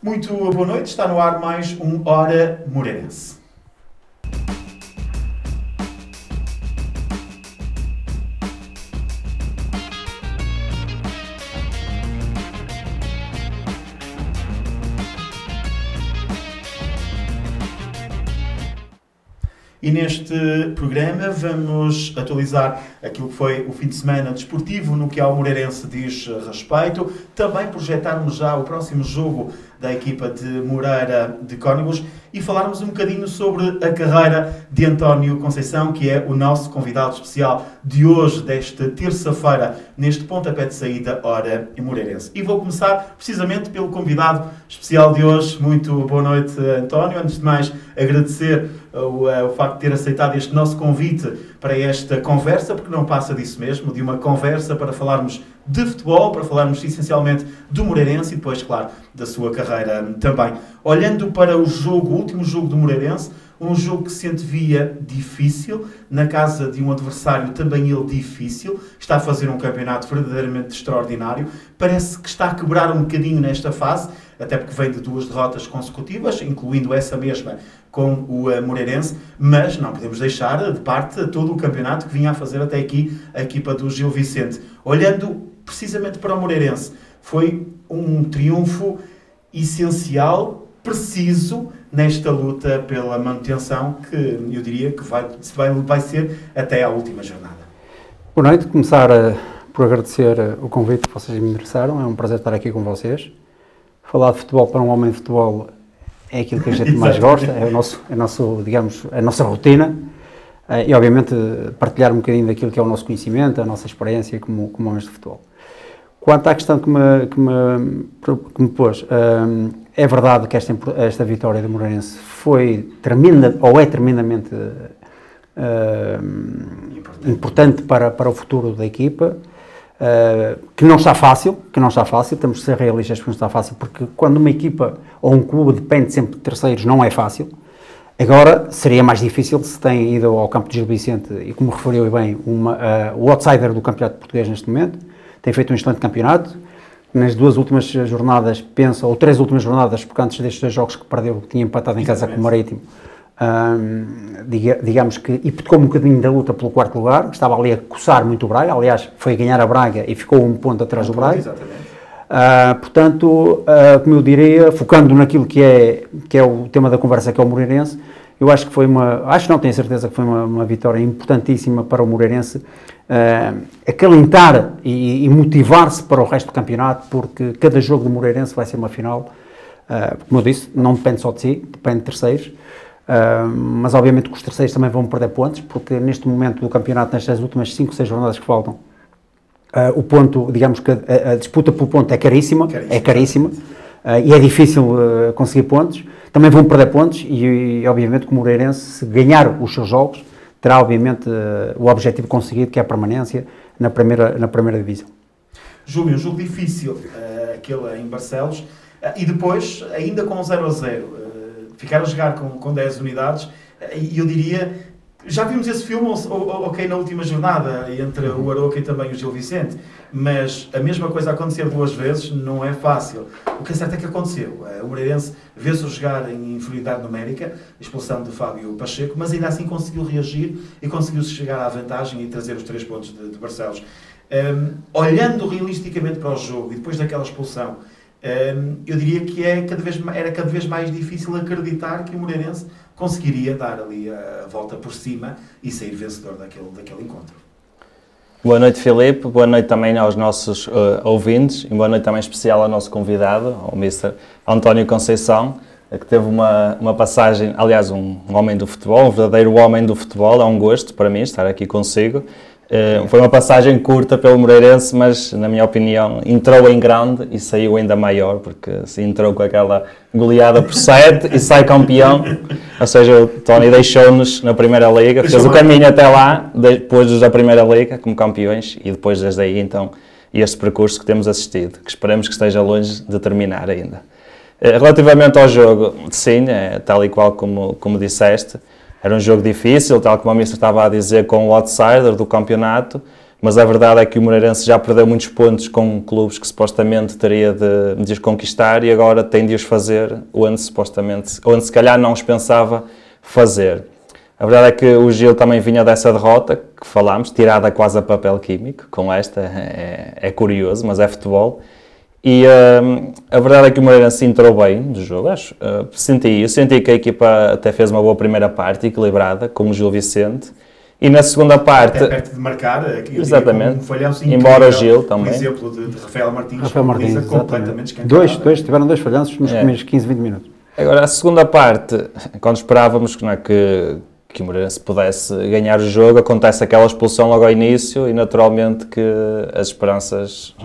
Muito boa noite, está no ar mais um Hora Moreirense. E neste programa vamos atualizar aquilo que foi o fim de semana desportivo no que ao Moreirense diz respeito. Também projetarmos já o próximo jogo da equipa de Moreira de Cónibus e falarmos um bocadinho sobre a carreira de António Conceição, que é o nosso convidado especial de hoje, desta terça-feira, neste pontapé de saída Hora Moreirense. E vou começar precisamente pelo convidado especial de hoje. Muito boa noite, António. Antes de mais, agradecer o facto de ter aceitado este nosso convite para esta conversa, porque não passa disso mesmo, de uma conversa para falarmos de futebol, para falarmos essencialmente do Moreirense e depois, claro, da sua carreira também. Olhando para o último jogo do Moreirense, um jogo que se antevia difícil, na casa de um adversário também ele difícil, está a fazer um campeonato verdadeiramente extraordinário, parece que está a quebrar um bocadinho nesta fase, até porque vem de 2 derrotas consecutivas, incluindo essa mesma com o Moreirense, mas não podemos deixar de parte todo o campeonato que vinha a fazer até aqui a equipa do Gil Vicente. Olhando precisamente para o Moreirense, foi um triunfo essencial, preciso, nesta luta pela manutenção, que eu diria que vai ser até à última jornada. Boa noite, começar por agradecer o convite que vocês me endereçaram, é um prazer estar aqui com vocês. Falar de futebol para um homem de futebol é aquilo que a gente mais gosta, digamos, a nossa rotina e obviamente partilhar um bocadinho daquilo que é o nosso conhecimento, a nossa experiência como homens de futebol. Quanto à questão que me pôs, é verdade que esta vitória do Moreirense foi tremenda, ou é tremendamente importante para o futuro da equipa, que não está fácil, temos de ser realistas porque não está fácil, porque quando uma equipa ou um clube depende sempre de terceiros não é fácil. Agora seria mais difícil se tem ido ao campo de Gil Vicente e, como referiu bem, o outsider do campeonato português neste momento, tem feito um excelente campeonato. Nas 2 últimas jornadas, ou 3 últimas jornadas, porque antes destes 2 jogos que perdeu, tinha empatado em casa com o Marítimo, digamos que, e tocou um bocadinho da luta pelo 4º lugar, estava ali a coçar muito o Braga, aliás, foi a ganhar a Braga e ficou 1 ponto atrás do Braga. Exatamente. Portanto, como eu diria, focando naquilo que é o tema da conversa, que é o Moreirense, eu acho que tenho certeza que foi uma vitória importantíssima para o Moreirense, acalentar e motivar-se para o resto do campeonato, porque cada jogo do Moreirense vai ser uma final, como eu disse, não depende só de si, depende de terceiros, mas obviamente que os terceiros também vão perder pontos, porque neste momento do campeonato, nestas últimas 5, 6 jornadas que faltam, o ponto, digamos que a disputa pelo ponto é caríssima, e é difícil conseguir pontos, também vão perder pontos e obviamente que o Moreirense, se ganhar os seus jogos, terá obviamente o objetivo conseguido, que é a permanência na primeira divisão. Júlio, um jogo difícil, aquele em Barcelos, e depois, ainda com 0-0, ficar a jogar com 10 unidades, e eu diria, já vimos esse filme, ok, na última jornada, entre o Aroca e também o Gil Vicente, mas a mesma coisa acontecer 2 vezes não é fácil. O que é certo é que aconteceu. O Moreirense vê-se jogar em inferioridade numérica, a expulsão de Fábio Pacheco, mas ainda assim conseguiu reagir e conseguiu chegar à vantagem e trazer os 3 pontos de Barcelos. Olhando realisticamente para o jogo e depois daquela expulsão, eu diria que era cada vez mais difícil acreditar que o Moreirense conseguiria dar ali a volta por cima e sair vencedor daquele encontro. Boa noite, Filipe, boa noite também aos nossos ouvintes e boa noite também especial ao nosso convidado, ao Mr. António Conceição, que teve uma passagem, aliás, um homem do futebol, um verdadeiro homem do futebol. É um gosto para mim estar aqui consigo. Foi uma passagem curta pelo Moreirense, mas, na minha opinião, entrou em grande e saiu ainda maior, porque se entrou com aquela goleada por 7 e sai campeão. Ou seja, o Tony deixou-nos na Primeira Liga, fez o caminho até lá, depois da Primeira Liga, como campeões, e depois, desde aí, então, este percurso que temos assistido, que esperamos que esteja longe de terminar ainda. Relativamente ao jogo, sim, tal e qual como disseste, era um jogo difícil, tal como a Mister estava a dizer, com o outsider do campeonato, mas a verdade é que o Moreirense já perdeu muitos pontos com clubes que supostamente teria de os conquistar e agora tem de os fazer onde se calhar não os pensava fazer. A verdade é que o Gil também vinha dessa derrota, que falámos, tirada quase a papel químico, com esta, é curioso, mas é futebol. E a verdade é que o Moreirense entrou bem no jogo, acho. Eu senti que a equipa até fez uma boa primeira parte, equilibrada, com o Gil Vicente. E na segunda parte... Até perto de marcar, exatamente, um falhanço incrível, embora o Gil também. Um exemplo de Rafael Martins, completamente escancarada. Tiveram dois falhanços nos primeiros 15, 20 minutos. Agora, a segunda parte, quando esperávamos que o Moreirense pudesse ganhar o jogo, acontece aquela expulsão logo ao início e naturalmente que as esperanças,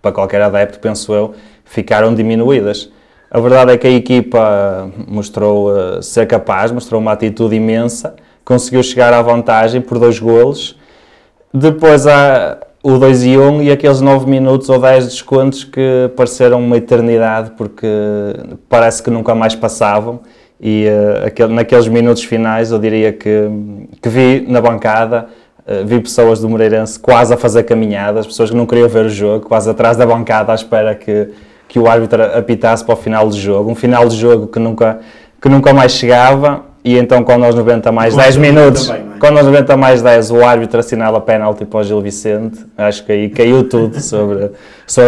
para qualquer adepto, penso eu, ficaram diminuídas. A verdade é que a equipa mostrou ser capaz, mostrou uma atitude imensa, conseguiu chegar à vantagem por 2 golos, depois há o 2-1 e aqueles 9 minutos ou 10 descontos que pareceram uma eternidade porque parece que nunca mais passavam e naqueles minutos finais eu diria que vi na bancada, vi pessoas do Moreirense quase a fazer caminhadas, pessoas que não queriam ver o jogo, quase atrás da bancada à espera que o árbitro apitasse para o final do jogo, um final de jogo que nunca mais chegava. E então, quando aos 90 mais 10 minutos, quando aos 90 mais 10 o árbitro assinala a penalti para o Gil Vicente, acho que aí caiu tudo sobre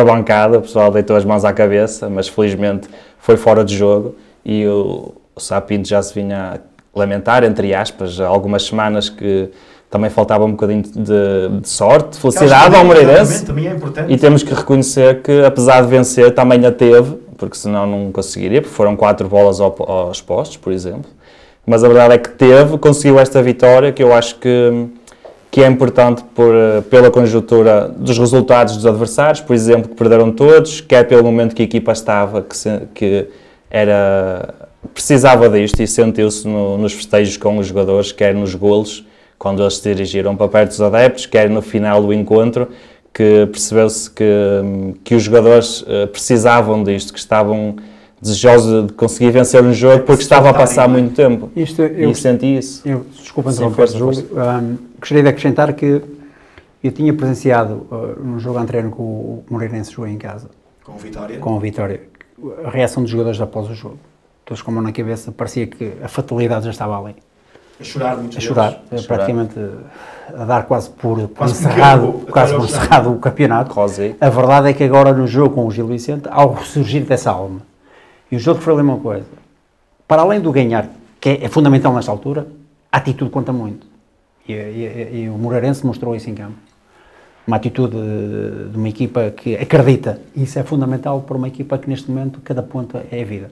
a bancada, o pessoal deitou as mãos à cabeça, mas felizmente foi fora de jogo e o Sapinto já se vinha a lamentar, entre aspas, há algumas semanas que também faltava um bocadinho de sorte, de felicidade ao Moreirense, também é importante. E temos que reconhecer que, apesar de vencer, também a teve, porque senão não conseguiria, porque foram 4 bolas aos postos, por exemplo. Mas a verdade é que conseguiu esta vitória, que eu acho que é importante pela conjuntura dos resultados dos adversários, por exemplo, que perderam todos, quer pelo momento que a equipa estava, precisava disto e sentiu-se nos festejos com os jogadores, quer nos golos, quando eles se dirigiram para perto dos adeptos, quer no final do encontro, que percebeu-se que os jogadores precisavam disto, que estavam desejoso de conseguir vencer um jogo porque estava a passar muito tempo. E senti isso. Desculpa interromper, Júlio. Gostaria de acrescentar que eu tinha presenciado num jogo anterior que o Moreirense jogou em casa. Com o Vitória. A reação dos jogadores após o jogo. Todos com a mão na cabeça, parecia que a fatalidade já estava ali. A chorar muitos vezes. Praticamente a dar quase por encerrado o campeonato. A verdade é que agora no jogo com o Gil Vicente, ao ressurgir dessa alma, e o jogo foi a mesma coisa. Para além do ganhar, que é fundamental nesta altura, a atitude conta muito. E o Moreirense mostrou isso em campo. Uma atitude de uma equipa que acredita. E isso é fundamental para uma equipa que neste momento cada ponto é a vida.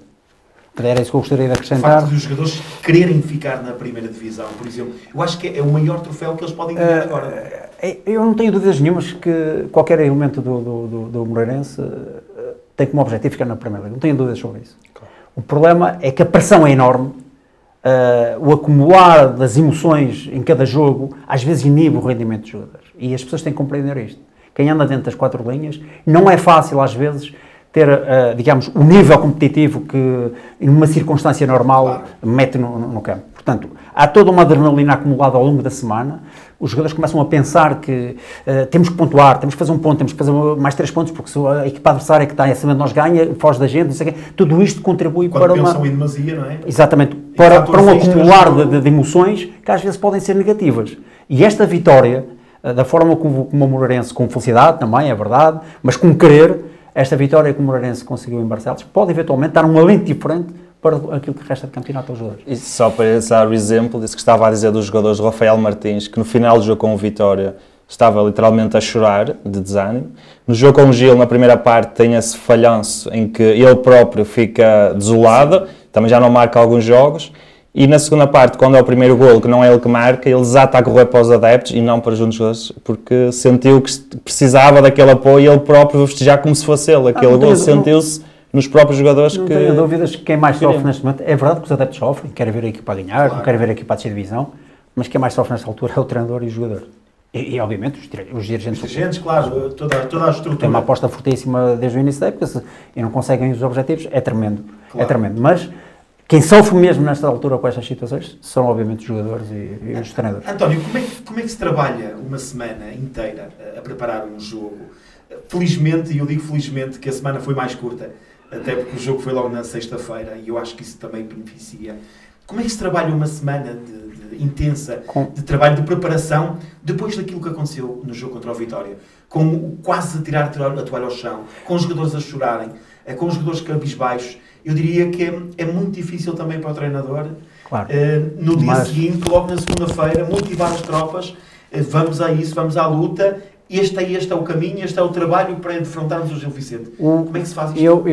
Era isso que eu gostaria de acrescentar. O facto de os jogadores quererem ficar na primeira divisão, por exemplo, eu acho que é o maior troféu que eles podem ganhar agora. Eu não tenho dúvidas nenhumas que qualquer elemento do Moreirense tem como objetivo ficar na Primeira Liga. Não tenho dúvidas sobre isso. Claro. O problema é que a pressão é enorme, o acumular das emoções em cada jogo às vezes inibe o rendimento dos jogadores. E as pessoas têm que compreender isto. Quem anda dentro das 4 linhas, não é fácil às vezes ter, digamos, o nível competitivo que numa circunstância normal mete no campo. Portanto, há toda uma adrenalina acumulada ao longo da semana, os jogadores começam a pensar que temos que pontuar, temos que fazer um ponto, temos que fazer mais 3 pontos, porque se a equipa adversária que está acima de nós ganha, foge da gente, não sei o quê. Tudo isto contribui para uma... Quando pensam em demasia, não é? Exatamente, para um acumular de emoções que às vezes podem ser negativas. E esta vitória, da forma como o Moreirense, com felicidade também, é verdade, mas com querer, esta vitória que o Moreirense conseguiu em Barcelos pode eventualmente dar um alento diferente para aquilo que resta de campeonato aos jogadores. E só para dar o exemplo, disse que estava a dizer dos jogadores Rafael Martins, que no final do jogo com o Vitória estava literalmente a chorar de desânimo. No jogo com o Gil, na primeira parte, tem esse falhanço em que ele próprio fica desolado, também já não marca alguns jogos. E na segunda parte, quando é o primeiro golo, que não é ele que marca, ele desata a correr para os adeptos e não para juntos jogadores, porque sentiu que precisava daquele apoio e ele próprio festejar como se fosse ele. Aquele golo sentiu-se nos próprios jogadores não tenho dúvidas que quem mais sofre neste momento, é verdade que os adeptos sofrem, querem ver a equipa a ganhar, claro, querem ver a equipa a descer divisão, mas quem mais sofre nesta altura é o treinador e o jogador. E obviamente os dirigentes. Os dirigentes, claro, toda a estrutura. Tem uma aposta fortíssima desde o início da época e não conseguem os objetivos, é tremendo. Claro. É tremendo. Mas Quem sofre mesmo nesta altura com estas situações são, obviamente, os jogadores e os treinadores. António, como é que se trabalha uma semana inteira a preparar um jogo? Felizmente, e eu digo felizmente, que a semana foi mais curta, até porque o jogo foi logo na sexta-feira e eu acho que isso também beneficia. Como é que se trabalha uma semana intensa de trabalho, de preparação, depois daquilo que aconteceu no jogo contra o Vitória? Com quase a tirar a toalha ao chão, com os jogadores a chorarem, com os jogadores cabisbaixos. Eu diria que é muito difícil também para o treinador, claro. No dia seguinte, logo na segunda-feira, motivar as tropas, vamos a isso, vamos à luta, este é o caminho, este é o trabalho para defrontarmos o Gil Vicente. Como é que se faz isto? Eu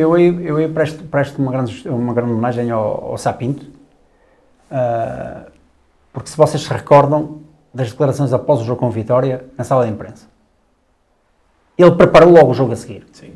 presto uma grande homenagem ao Sapinto, porque se vocês se recordam das declarações após o jogo com o Vitória, na sala de imprensa, ele preparou logo o jogo a seguir. Sim.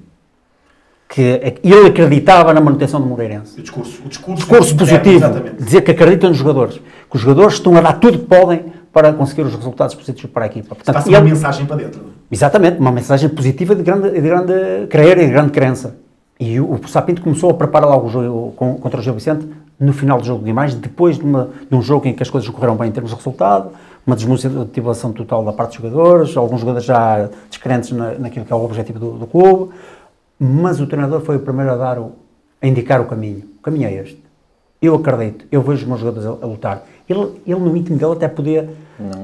Que ele acreditava na manutenção do Moreirense. O discurso positivo, exatamente. Dizer que acreditam nos jogadores, que os jogadores estão a dar tudo que podem para conseguir os resultados positivos para a equipa. Portanto, passa uma mensagem para dentro. Exatamente, uma mensagem positiva de grande crer e de grande crença. E o Sapinto começou a preparar logo o jogo contra o Gil Vicente no final do jogo de Guimarães, depois de um jogo em que as coisas correram bem em termos de resultado, uma desmotivação total da parte dos jogadores, alguns jogadores já descrentes naquilo que é o objetivo do clube. Mas o treinador foi o primeiro a indicar o caminho. O caminho é este. Eu acredito, eu vejo os meus jogadores a lutar. Ele no íntimo dele até podia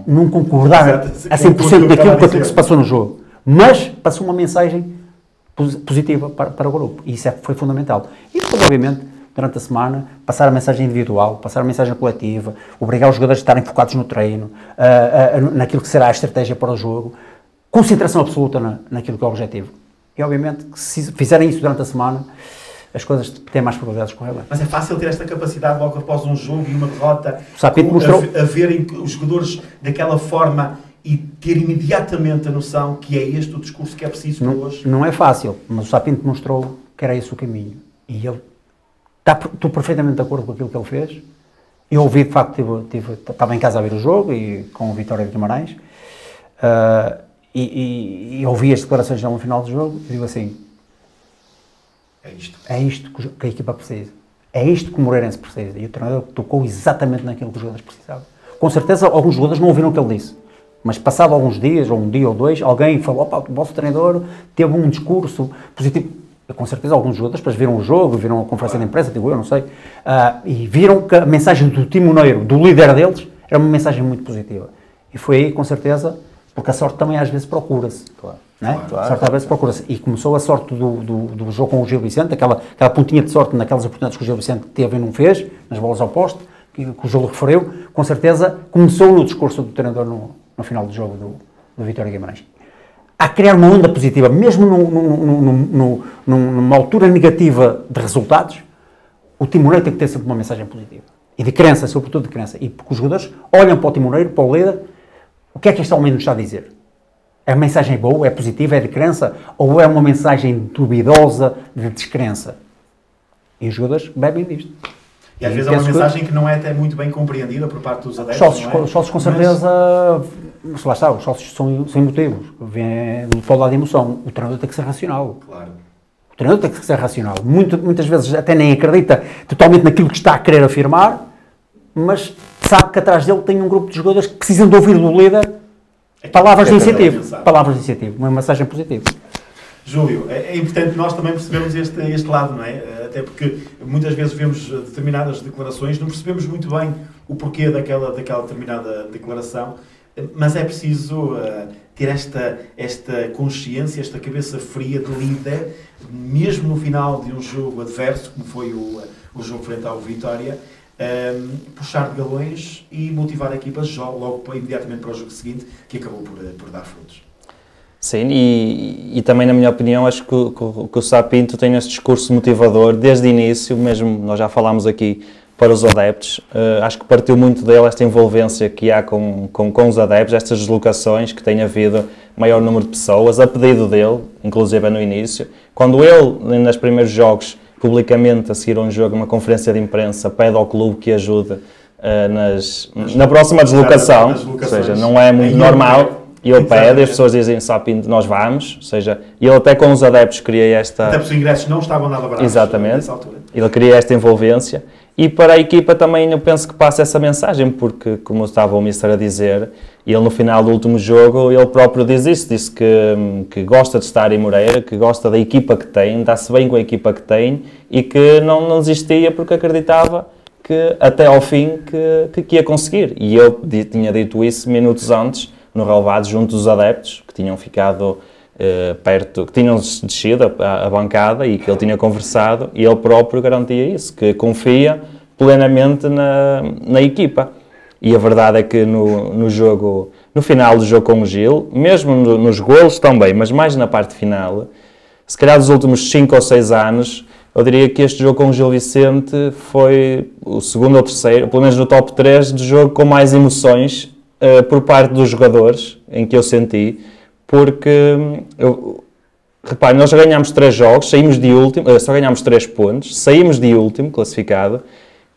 não concordar a 100% daquilo que se passou no jogo. Mas passou uma mensagem positiva para o grupo. E isso foi fundamental. E depois, obviamente, durante a semana, passar a mensagem individual, passar a mensagem coletiva, obrigar os jogadores a estarem focados no treino, naquilo que será a estratégia para o jogo. Concentração absoluta naquilo que é o objetivo. E, obviamente, que se fizerem isso durante a semana, as coisas têm mais probabilidades de correr bem. Mas é fácil ter esta capacidade logo após um jogo e uma derrota, a verem os jogadores daquela forma e ter imediatamente a noção que é este o discurso que é preciso para hoje? Não é fácil, mas o Sapinto mostrou que era esse o caminho. E estou perfeitamente de acordo com aquilo que ele fez. Eu ouvi, de facto, estava em casa a ver o jogo e com o Vitória de Guimarães. E ouvi as declarações já no final do jogo e digo assim, é isto que a equipa precisa, é isto que o Moreirense precisa, e o treinador tocou exatamente naquilo que os jogadores precisavam. Com certeza alguns jogadores não ouviram o que ele disse, mas passado alguns dias, ou um dia ou dois, alguém falou, o vosso treinador teve um discurso positivo. Com certeza alguns jogadores depois viram o jogo, viram a conferência de imprensa, digo eu, não sei, e viram que a mensagem do timoneiro, do líder deles, era uma mensagem muito positiva. E foi aí, com certeza, porque a sorte também às vezes procura-se. Claro. Não é? Claro, a sorte às vezes procura-se. E começou a sorte do jogo com o Gil Vicente, aquela pontinha de sorte naquelas oportunidades que o Gil Vicente teve e não fez, nas bolas ao poste, que o Júlio referiu, com certeza começou no discurso do treinador no final do jogo do Vitória Guimarães. A criar uma onda positiva, mesmo numa altura negativa de resultados, o timoneiro tem que ter sempre uma mensagem positiva. E de crença, sobretudo de crença. E porque os jogadores olham para o timoneiro, para o líder, o que é que este homem nos está a dizer? A mensagem é boa, é positiva, é de crença, ou é uma mensagem duvidosa de descrença? E os jogadores bebem disto. E às vezes é uma mensagem que não é até muito bem compreendida por parte dos adeptos, Os sócios com certeza, mas lá está, os sócios são sem motivos, vêm do lado da emoção. O treinador tem que ser racional. Claro. O treinador tem que ser racional. Muitas vezes até nem acredita totalmente naquilo que está a querer afirmar, mas sabe que atrás dele tem um grupo de jogadores que precisam de ouvir do líder palavras de incentivo, uma mensagem positiva. Júlio, é importante nós também percebermos este lado, não é? Até porque muitas vezes vemos determinadas declarações, não percebemos muito bem o porquê daquela determinada declaração, mas é preciso ter esta consciência, esta cabeça fria de líder, mesmo no final de um jogo adverso, como foi o jogo frente ao Vitória, puxar de galões e motivar a equipa logo imediatamente para o jogo seguinte, que acabou por dar frutos. Sim, e também, na minha opinião, acho que o Sapinto tem esse discurso motivador desde o início, mesmo nós já falámos aqui para os adeptos, acho que partiu muito dele esta envolvência que há com os adeptos, estas deslocações que tem havido maior número de pessoas, a pedido dele, inclusive no início. Quando ele, nos primeiros jogos, publicamente, a seguir a um jogo, uma conferência de imprensa, pede ao clube que ajude na próxima deslocação, ou seja, não é muito normal. e ele pede, as pessoas dizem Sapinto, nós vamos, ou seja, ele até com os adeptos queria esta... Até porque os ingressos não estavam nada baratos. Exatamente, nessa altura. ele queria esta envolvência, e para a equipa também eu penso que passa essa mensagem, porque, como estava o Mister a dizer, ele no final do último jogo, ele próprio diz isso, disse que gosta de estar em Moreira, que gosta da equipa que tem, dá-se bem com a equipa que tem, e que não desistia porque acreditava que até ao fim que ia conseguir. E eu tinha dito isso minutos antes, no relevado, junto dos adeptos, que tinham ficado perto, que tinham descido a bancada e que ele tinha conversado, e ele próprio garantia isso, que confia plenamente na equipa. E a verdade é que no final do jogo com o Gil, mesmo nos golos também, mas mais na parte final, se calhar dos últimos 5 ou 6 anos, eu diria que este jogo com o Gil Vicente foi o segundo ou terceiro, pelo menos no top 3, de jogo com mais emoções por parte dos jogadores, em que eu senti, porque, repare, nós já ganhámos 3 jogos, saímos de último, só ganhámos 3 pontos, saímos de último, classificado,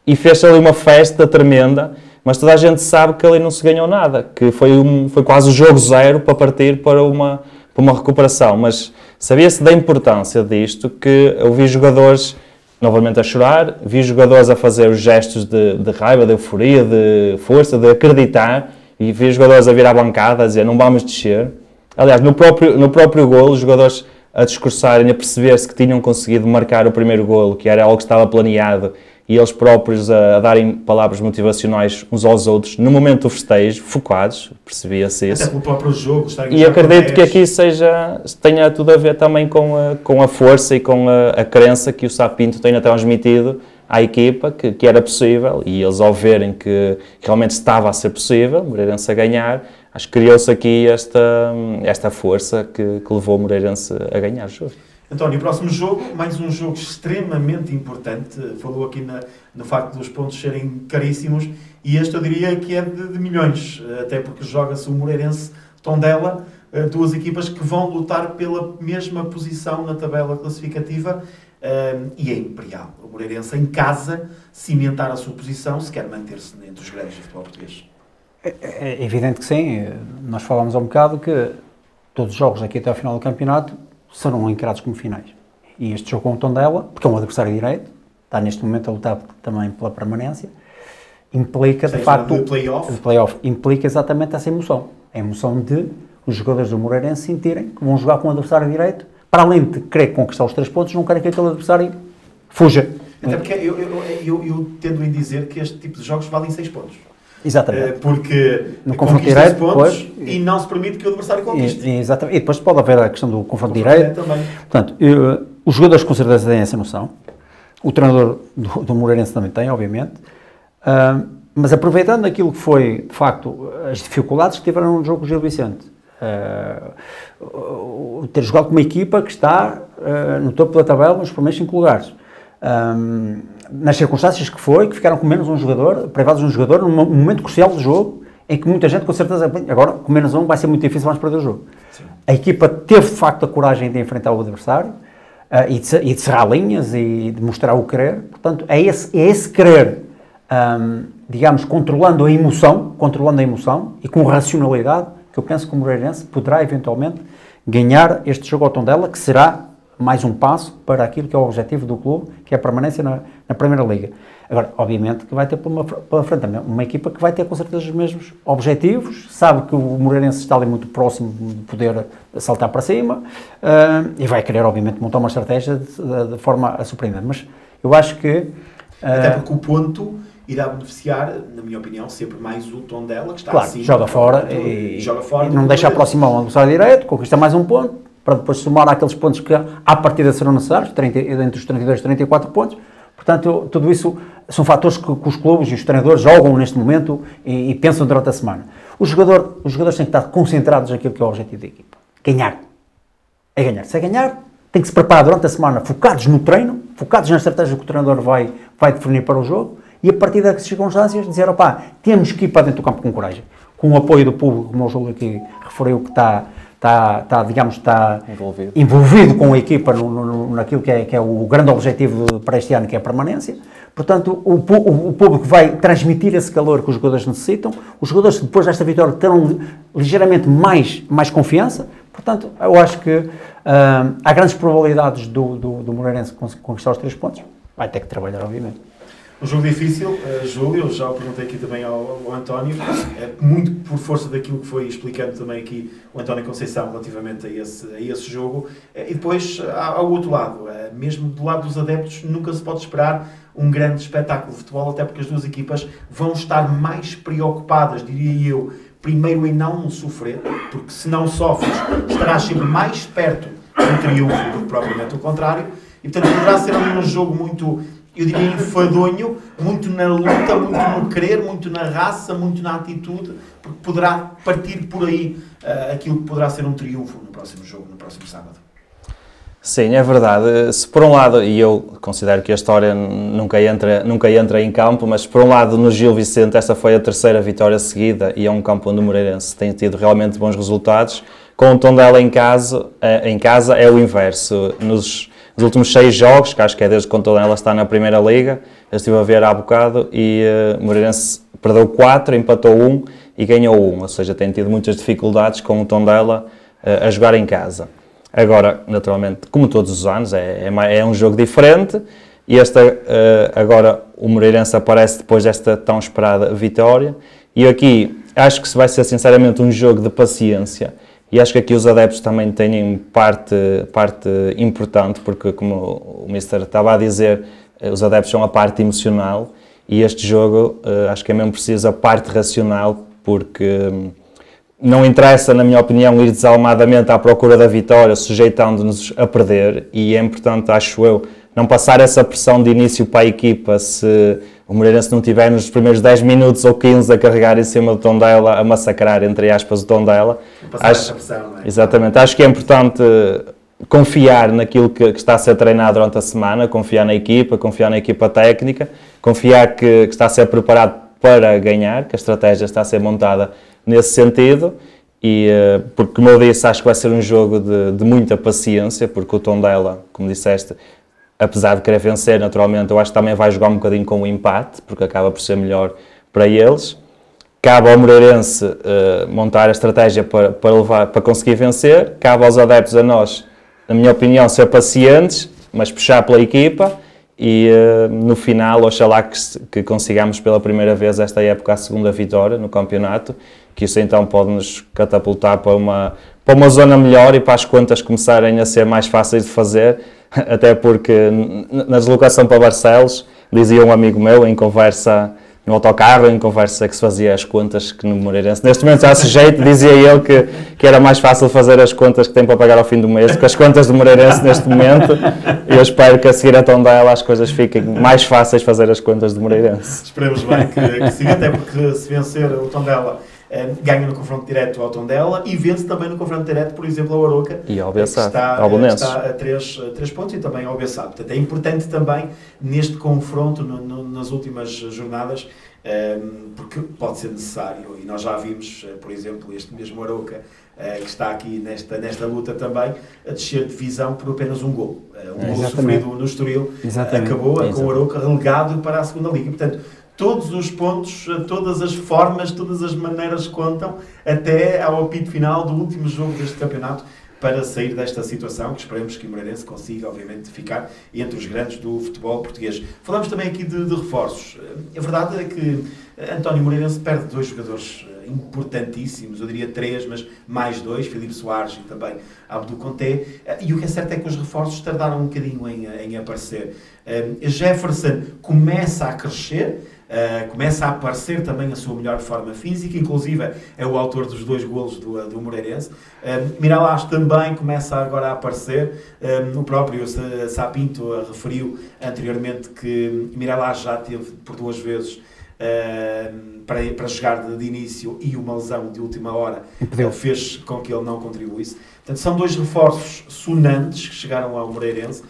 e fez ali uma festa tremenda, mas toda a gente sabe que ali não se ganhou nada, que foi quase o jogo zero para partir para uma recuperação, mas sabia-se da importância disto, que eu vi jogadores novamente a chorar, vi jogadores a fazer os gestos de raiva, de euforia, de força, de acreditar, e vi jogadores a vir à bancada a dizer não vamos descer. Aliás, no próprio golo, os jogadores a discursarem, a perceber-se que tinham conseguido marcar o primeiro golo, que era algo que estava planeado, e eles próprios a darem palavras motivacionais uns aos outros, no momento do festejo, focados, percebia-se isso. Até pelo próprio jogo. E acredito que aqui tenha tudo a ver também com a força e com a crença que o Sapinto tenha transmitido à equipa, que era possível, e eles ao verem que realmente estava a ser possível, o Moreirense a ganhar, acho que criou-se aqui esta força que levou o Moreirense a ganhar o jogo. António, o próximo jogo, mais um jogo extremamente importante, falou aqui no facto dos pontos serem caríssimos, e este eu diria que é de milhões, até porque joga-se o Moreirense-Tondela, duas equipas que vão lutar pela mesma posição na tabela classificativa, e é imperial. O Moreirense em casa cimentar a sua posição se quer manter-se entre os grandes do futebol português. É evidente que sim, nós falámos há um bocado que todos os jogos aqui até ao final do campeonato serão encarados como finais. E este jogo com o Tondela, porque é um adversário direito, está neste momento a lutar também pela permanência, implica de facto, o play-off implica exatamente essa emoção. A emoção de os jogadores do Moreirense sentirem que vão jogar com um adversário direito, para além de querer conquistar os 3 pontos, não querem que aquele adversário fuja. Até porque eu tendo em dizer que este tipo de jogos valem 6 pontos. Exatamente. Porque no confronto direto, pontos e não se permite que o adversário conquiste. Exatamente. E depois pode haver a questão do confronto direto. Também. Portanto, os jogadores com certeza têm essa noção. O treinador do Moreirense também tem, obviamente. Mas aproveitando aquilo que foi, de facto, as dificuldades que tiveram no jogo com o Gil Vicente. Ter jogado com uma equipa que está no topo da tabela nos primeiros 5 lugares. Nas circunstâncias que ficaram com menos um jogador, privados de um jogador, num momento crucial do jogo, em que muita gente, com certeza, agora, com menos um, vai ser muito difícil, vamos perder o jogo. Sim. A equipa teve, de facto, a coragem de enfrentar o adversário, e de cerrar linhas, e de mostrar o querer. Portanto, é esse querer, digamos, controlando a emoção, e com racionalidade, que eu penso que o Moreirense poderá, eventualmente, ganhar este jogo ao Tondela, que será mais um passo para aquilo que é o objetivo do clube, que é a permanência na Primeira Liga. Agora, obviamente que vai ter pela frente também uma equipa que vai ter com certeza os mesmos objetivos, sabe que o Moreirense está ali muito próximo de poder saltar para cima, e vai querer, obviamente, montar uma estratégia de forma a surpreender. Mas eu acho que... Até porque o ponto irá beneficiar, na minha opinião, sempre mais o Tondela, que está claro, assim... joga fora e não deixa aproximar o adversário direito, conquista mais um ponto, para depois somar aqueles pontos que à partida serão necessários, entre os 32 e 34 pontos. Portanto, tudo isso são fatores que os clubes e os treinadores jogam neste momento e pensam durante a semana. Os jogadores têm que estar concentrados naquilo que é o objetivo da equipa. Ganhar. É ganhar. Se é ganhar, tem que se preparar durante a semana, focados no treino, focados na estratégia que o treinador vai definir para o jogo, e a partir das circunstâncias dizer, opá, temos que ir para dentro do campo com coragem. Com o apoio do público, como o Júlio aqui referiu, que está digamos, envolvido com a equipa naquilo que é o grande objetivo para este ano, que é a permanência. Portanto, o público vai transmitir esse calor que os jogadores necessitam. Os jogadores, depois desta vitória, terão ligeiramente mais confiança. Portanto, eu acho que há grandes probabilidades do Moreirense conquistar os 3 pontos. Vai ter que trabalhar, obviamente. Um jogo difícil, Júlio, já o perguntei aqui também ao António, muito por força daquilo que foi explicando também aqui o António Conceição relativamente a esse jogo. E depois, ao outro lado, mesmo do lado dos adeptos, nunca se pode esperar um grande espetáculo de futebol, até porque as duas equipas vão estar mais preocupadas, diria eu, primeiro em não sofrer, porque se não sofres, estarás sempre mais perto do triunfo do que propriamente o contrário, e portanto poderá ser um jogo muito, eu diria, enfadonho, muito na luta, muito no querer, muito na raça, muito na atitude, porque poderá partir por aí aquilo que poderá ser um triunfo no próximo jogo, no próximo sábado. Sim, é verdade. Se por um lado, e eu considero que a história nunca entra em campo, mas por um lado no Gil Vicente esta foi a 3ª vitória seguida e é um campo onde o Moreirense tem tido realmente bons resultados. Com o Tondela em casa é o inverso. Nos últimos 6 jogos, que acho que é desde que o Tondela está na Primeira Liga, eu estive a ver há bocado e o Moreirense perdeu 4, empatou 1 e ganhou 1, ou seja, tem tido muitas dificuldades com o Tondela a jogar em casa. Agora, naturalmente, como todos os anos, é um jogo diferente e agora o Moreirense aparece depois desta tão esperada vitória e aqui acho que vai ser sinceramente um jogo de paciência e acho que aqui os adeptos também têm parte importante porque, como o Mister estava a dizer, os adeptos são a parte emocional e este jogo acho que é mesmo preciso a parte racional porque não interessa, na minha opinião, ir desalmadamente à procura da vitória, sujeitando-nos a perder e é importante, acho eu, não passar essa pressão de início para a equipa se o Moreirense não tiver nos primeiros 10 minutos ou 15 a carregar em cima do Tondela, a massacrar, entre aspas, o Tondela. Passar essa pressão, não é? Exatamente. Acho que é importante confiar naquilo que está a ser treinado durante a semana, confiar na equipa técnica, confiar que está a ser preparado para ganhar, que a estratégia está a ser montada nesse sentido, e porque, como eu disse, acho que vai ser um jogo de muita paciência, porque o Tondela, como disseste, apesar de querer vencer, naturalmente, eu acho que também vai jogar um bocadinho com o empate, porque acaba por ser melhor para eles. Cabe ao Moreirense montar a estratégia para conseguir vencer, cabe aos adeptos, a nós, na minha opinião, ser pacientes, mas puxar pela equipa, e no final, oxalá que consigamos pela primeira vez esta época a 2ª vitória no campeonato, que isso então pode nos catapultar para uma zona melhor e para as contas começarem a ser mais fáceis de fazer, até porque na deslocação para Barcelos, dizia um amigo meu em conversa no autocarro, em conversa que se fazia as contas que no Moreirense, neste momento já se jeito, dizia ele que era mais fácil fazer as contas que tem para pagar ao fim do mês do que as contas do Moreirense neste momento. Eu espero que a seguir a Tondela as coisas fiquem mais fáceis fazer as contas do Moreirense. Esperemos bem que sim, até porque se vencer o Tondela ganha no confronto direto ao Tondela e vence também no confronto direto, por exemplo, ao Arouca, e ao Bessado, está a 3 pontos, e também ao Bessado. Portanto, é importante também neste confronto, nas últimas jornadas, porque pode ser necessário, e nós já vimos, por exemplo, este mesmo Arouca, que está aqui nesta luta também, a descer de divisão por apenas um gol. Um gol sofrido no Estoril, acabou com o Arouca relegado para a 2ª Liga. Portanto, todos os pontos, todas as formas, todas as maneiras contam até ao apito final do último jogo deste campeonato para sair desta situação, que esperemos que o Moreirense consiga, obviamente, ficar entre os grandes do futebol português. Falamos também aqui de reforços. A verdade é que António Moreirense perde 2 jogadores importantíssimos, eu diria 3, mas mais 2, Filipe Soares e também Abdul Conté, e o que é certo é que os reforços tardaram um bocadinho em aparecer. Jefferson começa a crescer, começa a aparecer também a sua melhor forma física, inclusive é o autor dos 2 golos do Moreirense. Miralás também começa agora a aparecer, o próprio Sapinto referiu anteriormente que Miralás já teve por 2 vezes para jogar de início e uma lesão de última hora fez com que ele não contribuísse. Portanto, são 2 reforços sonantes que chegaram ao Moreirense,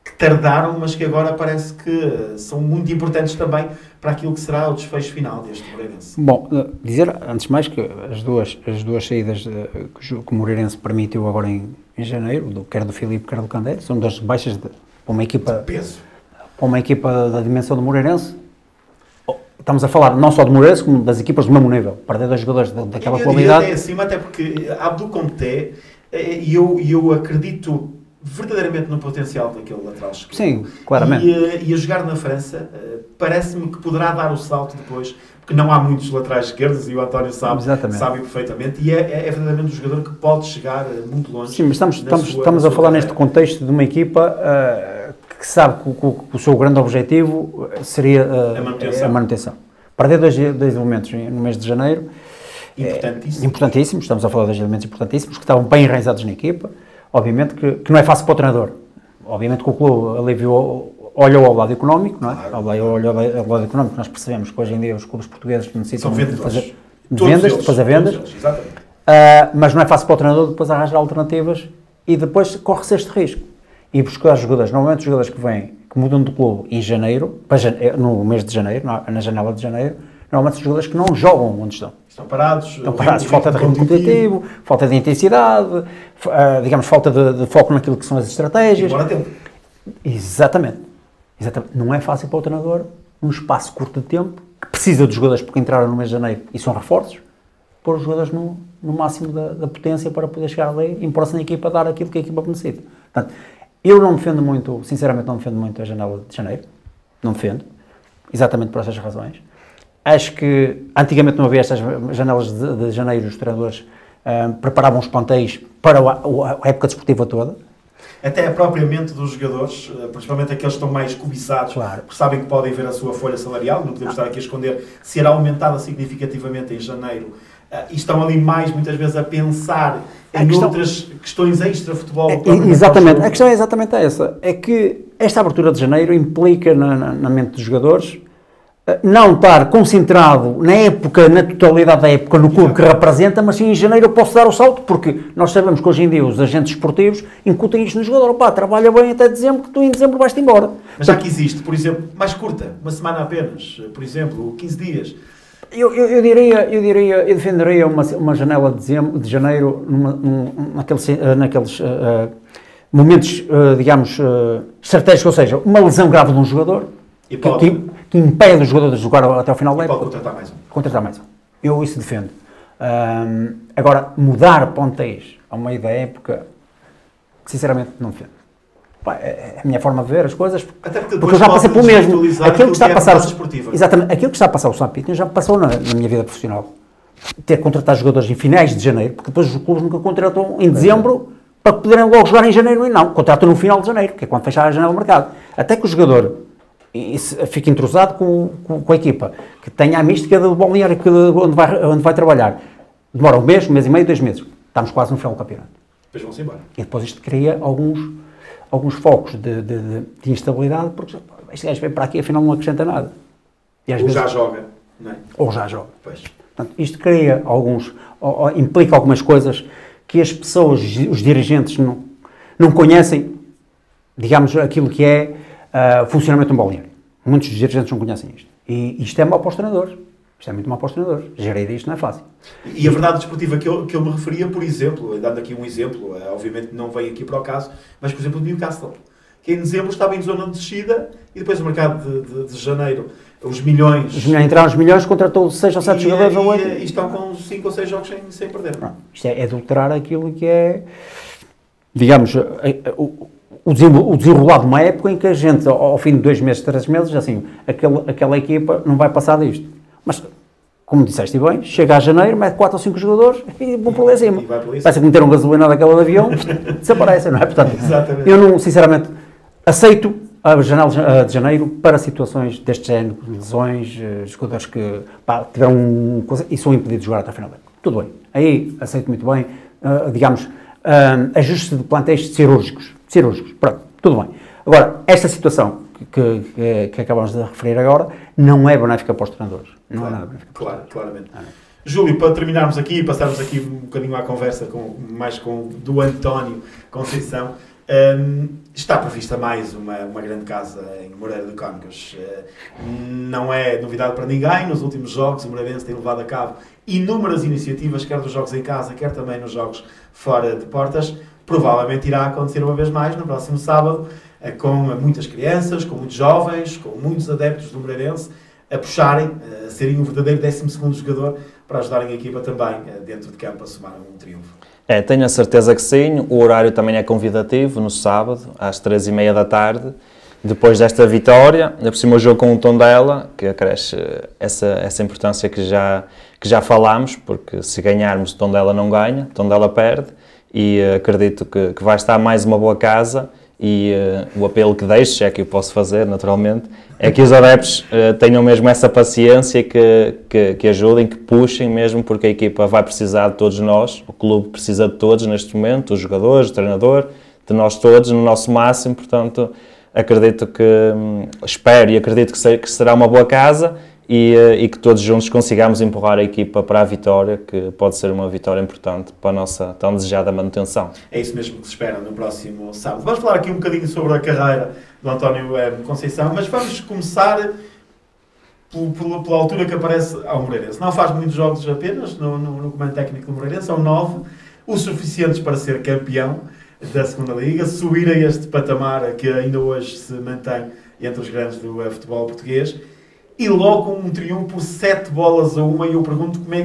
que tardaram, mas que agora parece que são muito importantes também para aquilo que será o desfecho final deste Moreirense. Bom, dizer, antes de mais, que as duas saídas que o Moreirense permitiu agora em janeiro, quer do Filipe, quer do Candé, são duas baixas para uma equipa... De peso. Para uma equipa da dimensão do Moreirense. Estamos a falar não só do Moreirense, como das equipas do mesmo nível. Perder dois jogadores daquela qualidade... E até acima, até porque Abdul Comté, e eu acredito verdadeiramente no potencial daquele lateral esquerdo. Sim, claramente. E a jogar na França, parece-me que poderá dar o salto depois, porque não há muitos laterais esquerdos e o António sabe perfeitamente, e é verdadeiramente um jogador que pode chegar muito longe. Sim, mas estamos a falar neste contexto de uma equipa que sabe que o seu grande objetivo seria a manutenção. Perder dois elementos no mês de janeiro, importantíssimos, estamos a falar de dois elementos importantíssimos, que estavam bem enraizados na equipa. Obviamente que não é fácil para o treinador. Obviamente que o clube olhou ao lado económico, não é? Claro. Olhou ao lado económico, nós percebemos que hoje em dia os clubes portugueses necessitam de fazer vendas, mas não é fácil para o treinador depois arranjar alternativas e depois corre-se este risco. E buscar jogadores, normalmente os jogadores que mudam de clube em janeiro, no mês de janeiro, na janela de janeiro, normalmente os jogadores que não jogam onde estão. Estão parados, falta de ritmo competitivo, falta de intensidade, digamos, falta de foco naquilo que são as estratégias. Exatamente. Não é fácil para o treinador, num espaço curto de tempo, que precisa dos jogadores porque entraram no mês de janeiro e são reforços, pôr os jogadores no máximo da potência para poder chegar ali e impor-se na equipa a dar aquilo que a equipa necessita. Portanto, eu não defendo muito, sinceramente não defendo muito a janela de janeiro, não defendo, exatamente por essas razões. Acho que antigamente não havia estas janelas de janeiro, os treinadores preparavam os plantéis para a época desportiva toda. Até propriamente dos jogadores, principalmente aqueles que estão mais cobiçados, claro, porque sabem que podem ver a sua folha salarial, não podemos estar aqui a esconder, ser aumentada significativamente em janeiro, e estão ali mais, muitas vezes, a pensar em outras questões extra-futebol. Exatamente, a questão é exatamente essa, é que esta abertura de janeiro implica na mente dos jogadores não estar concentrado na época, na totalidade da época, no clube que representa, mas sim em janeiro eu posso dar o salto, porque nós sabemos que hoje em dia os agentes esportivos incutem isto no jogador. Opá, trabalha bem até dezembro, que tu em dezembro vais-te embora. Mas já que existe, por exemplo, mais curta, uma semana apenas, por exemplo, 15 dias. Eu defenderia uma janela de janeiro naqueles momentos, digamos, estratégicos, ou seja, uma lesão grave de um jogador, que impede os jogadores de jogar até ao final da época. Pode contratar mais um. Eu isso defendo. Agora, mudar pontéis ao meio da época, sinceramente não defendo. É a minha forma de ver as coisas, até porque eu já passei pelo mesmo. Aquilo que está a passar, exatamente, aquilo que está a passar o Sampito já passou na minha vida profissional. Ter que contratar jogadores em finais de janeiro, porque depois os clubes nunca contratam em dezembro para poderem logo jogar em janeiro, e não, contratam no final de janeiro, que é quando fechar a janela do mercado. Até que o jogador fique entrosado com a equipa, que tenha a mística do balneário onde vai trabalhar. Demora um mês e meio, 2 meses. Estamos quase no final do campeonato. Depois vão-se embora. E depois isto cria alguns focos de instabilidade, porque este gajo vem para aqui, afinal não acrescenta nada. E às vezes já joga, não é? Ou já joga. Pois. Portanto, isto cria implica algumas coisas que as pessoas, os dirigentes, não conhecem, digamos, aquilo que é funcionamento de um balneário. Muitos dos dirigentes não conhecem isto. E isto é mau para os treinadores. Isto é muito mau para os treinadores. Gerir isto não é fácil. E a verdade desportiva que eu me referia, por exemplo, dando aqui um exemplo, obviamente não veio aqui para o caso, mas por exemplo o Newcastle, que em dezembro estava em zona de descida e depois o mercado de janeiro, os milhões... Entraram os milhões, contratou 6 ou 7 jogadores ou 8. E estão com 5 ou 6 jogos sem perder. Não, isto é adulterar aquilo que é, digamos, o desenrolar de uma época em que a gente, ao fim de 2 meses, 3 meses, assim, aquela equipa não vai passar disto. Mas, como disseste bem, chega a janeiro, mete 4 ou 5 jogadores e vão por lá acima. Parece que meteram gasolina daquela de avião, desaparecem, não é? Portanto, eu não, sinceramente, aceito a janela de janeiro para situações deste género, lesões, jogadores que tiveram e são impedidos de jogar até a final da época. Tudo bem. Aí aceito muito bem, digamos, ajustes de plantéis cirúrgicos. Pronto, tudo bem. Agora, esta situação que acabamos de referir agora não é benéfica para os treinadores. Não é nada benéfica. Claro, claramente. Júlio, para terminarmos aqui e passarmos aqui um bocadinho à conversa do António Conceição, Está prevista mais uma grande casa em Moreira de Cónicos. Não é novidade para ninguém. Nos últimos jogos, o Moreirense tem levado a cabo inúmeras iniciativas, quer dos jogos em casa, quer também nos jogos fora de portas. Provavelmente irá acontecer uma vez mais no próximo sábado, com muitas crianças, com muitos jovens, com muitos adeptos do Moreirense a puxarem, a serem um verdadeiro 12º jogador para ajudarem a equipa também dentro de campo a somar um triunfo. Tenho a certeza que sim. O horário também é convidativo, no sábado, às 15h30 da tarde. Depois desta vitória, ainda por cima o jogo com o Tondela, que acresce essa importância que já falámos, porque se ganharmos, o Tondela não ganha, o Tondela perde, e acredito que vai estar mais uma boa casa. E o apelo que deixo, é que eu posso fazer, naturalmente, é que os adeptos tenham mesmo essa paciência, que ajudem, que puxem mesmo, porque a equipa vai precisar de todos nós, o clube precisa de todos neste momento, os jogadores, o treinador, de nós todos, no nosso máximo. Portanto, acredito espero e acredito que será uma boa casa e que todos juntos consigamos empurrar a equipa para a vitória, que pode ser uma vitória importante para a nossa tão desejada manutenção. É isso mesmo que se espera no próximo sábado. Vamos falar aqui um bocadinho sobre a carreira do António Conceição, mas vamos começar pela altura que aparece ao Moreirense. Não faz muitos jogos apenas no comando técnico do Moreirense, são 9, os suficientes para ser campeão da segunda Liga, subir a este patamar que ainda hoje se mantém entre os grandes do futebol português. E logo um triunfo por 7-1, e eu pergunto como é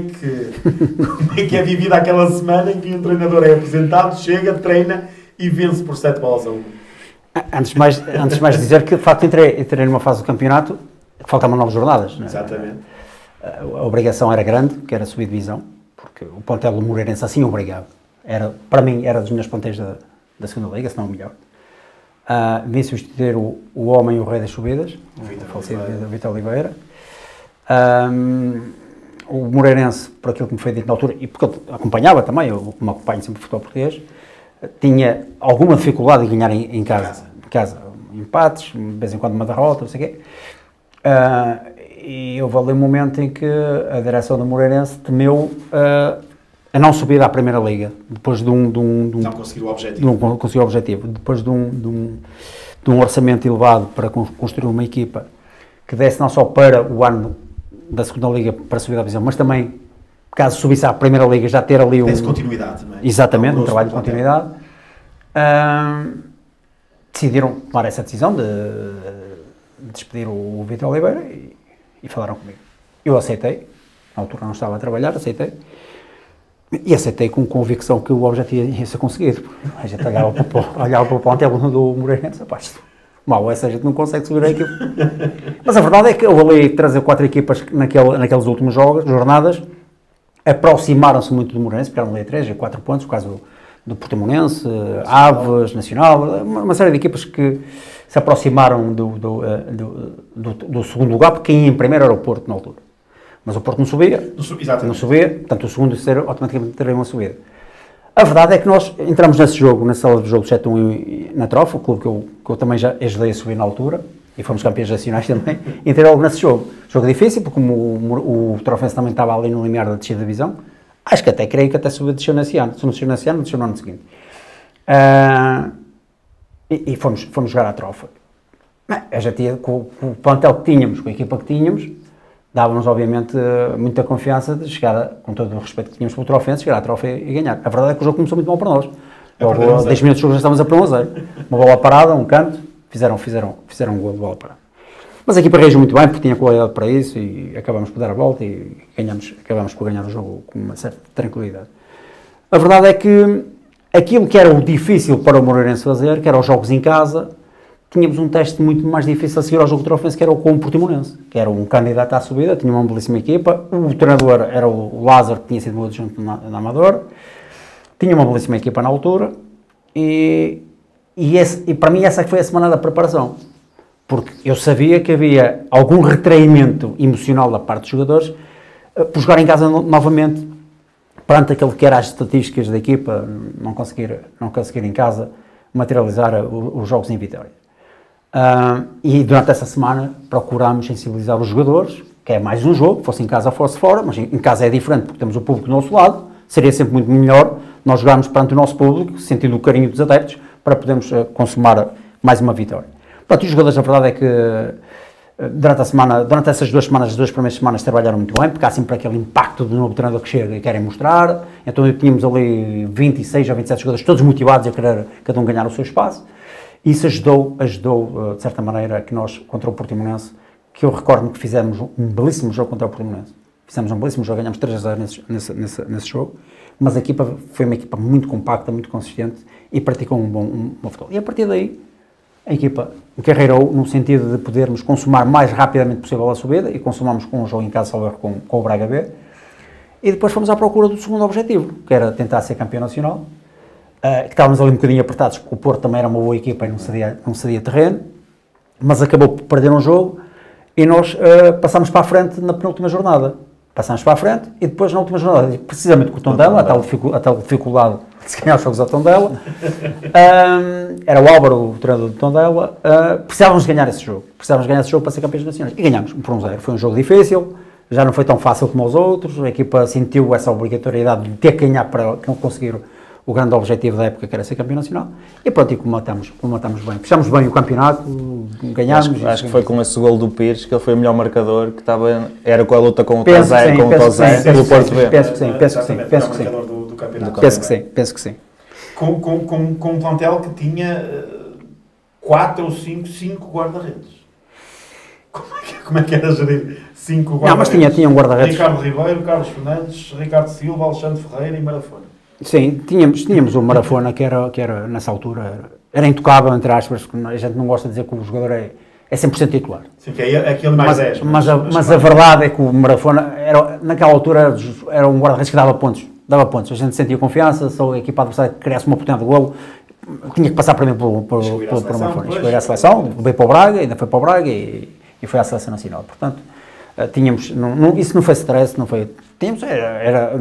que é vivida aquela semana em que um treinador é apresentado, chega, treina e vence por 7-1. Antes de mais dizer que, de facto, entrei numa fase do campeonato que faltavam 9 jornadas. Não é? Exatamente. A obrigação era grande, que era subir divisão, porque o plantel do Moreirense assim obrigava. Para mim, era dos melhores plantéis da segunda Liga, se não o melhor. Vim substituir o homem e o rei das subidas, o falecido Vitor Oliveira. O Moreirense, por aquilo que me foi dito na altura, e porque eu acompanhava também, eu como acompanho sempre o futebol português, tinha alguma dificuldade em ganhar em casa. Empates, de vez em quando uma derrota, não sei o quê. E houve ali um momento em que a direção do Moreirense temeu a não subir à Primeira Liga, depois de não conseguiu o objetivo. Não conseguiu o objetivo. Depois de um orçamento elevado para construir uma equipa que desse não só para o ano da segunda Liga para subir à divisão, mas também, caso subisse à Primeira Liga, já ter ali Desse continuidade também. Exatamente, um trabalho de continuidade. Decidiram tomar essa decisão de despedir o Vitor Oliveira e falaram comigo. Eu aceitei, na altura não estava a trabalhar, aceitei. E aceitei com convicção que o objetivo ia ser conseguido. A gente olhava para o plantel do Moreirense, rapaz, mal, essa gente não consegue subir aquilo. Mas a verdade é que eu ali 3 ou 4 equipas naqueles últimos jornadas aproximaram-se muito do Moreirense, ficaram ali a 3 ou 4 pontos, por causa do Portimonense, Aves, Nacional, uma série de equipas que se aproximaram do segundo lugar, porque quem ia em primeiro era o Porto na altura. Mas o Porto não subia, portanto o segundo e o terceiro automaticamente teriam uma subida. A verdade é que nós entramos nesse jogo, na sala do jogo 7-1 na Trofa, o clube que eu também já ajudei a subir na altura, e fomos campeões nacionais também, entrei logo nesse jogo. Jogo difícil, porque como o Trofense também estava ali no limiar da descida da divisão, acho que creio que até subiu desceu nesse ano, se não desceu nesse ano, desceu no ano seguinte. E fomos jogar à Trofa. Já tinha, com o plantel que tínhamos, com a equipa que tínhamos, dava-nos, obviamente, muita confiança de chegar, com todo o respeito que tínhamos pelo Trofense, chegar à Trofa e ganhar. A verdade é que o jogo começou muito mal para nós. Logo, 10 minutos de jogo já estávamos a perder 1-0. Uma bola parada, um canto, fizeram um gol de bola parada. Mas a equipa reagiu muito bem, porque tinha qualidade para isso, e acabámos por dar a volta e acabámos por ganhar o jogo com uma certa tranquilidade. A verdade é que aquilo que era o difícil para o Moreirense fazer, que era os jogos em casa, tínhamos um teste muito mais difícil a seguir ao jogo de Trofense, que era o com o Portimonense, que era um candidato à subida, tinha uma belíssima equipa, o treinador era o Lázaro, que tinha sido muito junto na Amador, tinha uma belíssima equipa na altura, e para mim essa foi a semana da preparação, porque eu sabia que havia algum retraimento emocional da parte dos jogadores por jogar em casa novamente, perante aquele que eram as estatísticas da equipa, não conseguir em casa materializar os jogos em vitória. E durante essa semana procurámos sensibilizar os jogadores, que é mais um jogo, fosse em casa ou fosse fora, mas em casa é diferente porque temos o público do nosso lado, seria sempre muito melhor nós jogarmos perante o nosso público, sentindo o carinho dos adeptos, para podermos consumar mais uma vitória. Portanto, os jogadores, a verdade é que durante essas 2 semanas, as 2 primeiras semanas trabalharam muito bem, porque há sempre aquele impacto do novo treinador que chega e querem mostrar. Então tínhamos ali 26 ou 27 jogadores, todos motivados a querer cada um ganhar o seu espaço. Isso ajudou de certa maneira, que nós, contra o Portimonense, que eu recordo-me que fizemos um belíssimo jogo contra o Portimonense. Fizemos um belíssimo jogo, ganhamos 3-0 nesse jogo, mas a equipa foi uma equipa muito compacta, muito consistente e praticou um bom futebol. E a partir daí, a equipa encarreirou no sentido de podermos consumar mais rapidamente possível a subida e consumamos com um jogo em casa salvo com o Braga B. E depois fomos à procura do segundo objetivo, que era tentar ser campeão nacional, que estávamos ali um bocadinho apertados, porque o Porto também era uma boa equipa e não cedia terreno, mas acabou por perder um jogo e nós passámos para a frente na penúltima jornada. Passámos para a frente e depois na última jornada, precisamente com o Tondela, a tal dificuldade de se ganhar os jogos ao Tondela, era o Álvaro, o treinador do Tondela, precisávamos ganhar esse jogo para ser campeões nacionais. E ganhámos por 1-0. Foi um jogo difícil, já não foi tão fácil como os outros, a equipa sentiu essa obrigatoriedade de ter que ganhar para conseguir o grande objetivo da época, que era ser campeão nacional, e pronto, e comatamos bem. Fechamos bem o campeonato, ganhámos. Acho que foi com esse gol do Pires que ele foi o melhor marcador, que era com a luta com o Tozé, pelo Porto B. Penso que sim. Penso que sim. Com um plantel que tinha 4 ou 5 guarda-redes. Como é que era gerir 5 guarda-redes? Não, mas tinha um guarda-redes. Ricardo Ribeiro, Carlos Fernandes, Ricardo Silva, Alexandre Ferreira e Marafona. Sim, tínhamos o Marafona que era nessa altura, era intocável, entre aspas, porque a gente não gosta de dizer que o jogador é 100% titular. Sim, que é aquele mais 10. Mas a verdade é que o Marafona, naquela altura, era um guarda-redes que dava pontos. A gente sentia confiança, se a equipa adversária criasse uma oportunidade de golo, tinha que passar primeiro pelo Marafona. Chegou à seleção, veio para o Braga, ainda foi para o Braga e foi à seleção nacional. Portanto, tínhamos, isso não foi stress, não foi... Tínhamos, era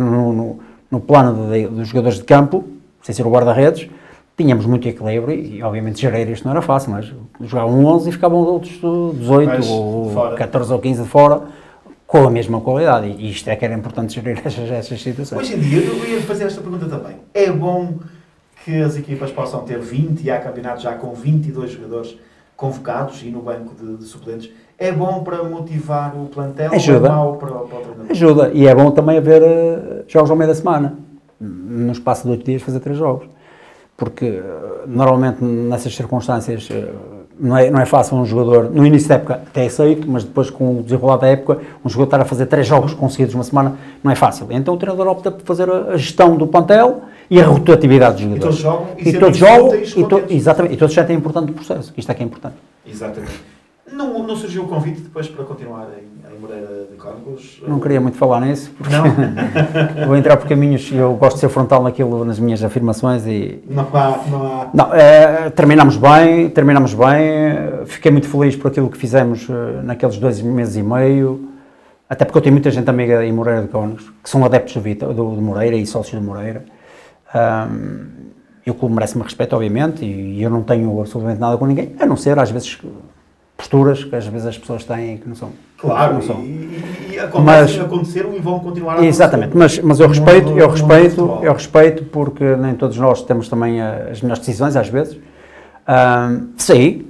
no plano dos jogadores de campo, sem ser o guarda-redes, tínhamos muito equilíbrio e obviamente gerir isto não era fácil, mas jogavam 11 e ficavam outros 18 ou fora. 14 ou 15 de fora, com a mesma qualidade, e isto é que era importante gerir estas situações. Hoje em dia, eu ia fazer esta pergunta também, é bom que as equipas possam ter 20, e há campeonatos já com 22 jogadores convocados e no banco de suplentes, é bom para motivar o plantel? Ajuda. Ou é mau para o treinador? Ajuda, e é bom também haver jogos ao meio da semana, no espaço de 8 dias fazer 3 jogos, porque normalmente nessas circunstâncias não é fácil um jogador, no início da época até aceito, mas depois com o desenrolar da época, um jogador estar a fazer 3 jogos conseguidos uma semana não é fácil. Então o treinador opta por fazer a gestão do plantel e a rotatividade dos jogadores. E todos jogam exatamente, e todos sentem importante o processo, isto é que é importante. Exatamente. Não surgiu o convite depois para continuar em Moreira de Cónicos? Não queria muito falar nisso, porque não. Vou entrar por caminhos, eu gosto de ser frontal naquilo, nas minhas afirmações e... Não há... Não, terminámos bem, fiquei muito feliz por aquilo que fizemos naqueles 2 meses e meio, até porque eu tenho muita gente amiga em Moreira de Cónicos, que são adeptos do Moreira e sócios do Moreira. E o clube merece-me respeito, obviamente, e eu não tenho absolutamente nada com ninguém, a não ser, às vezes, posturas que às vezes as pessoas têm que não são. Claro, não são. E aconteceram e vão continuar a acontecer. Exatamente, mas eu respeito porque nem todos nós temos também as melhores decisões, às vezes. Saí,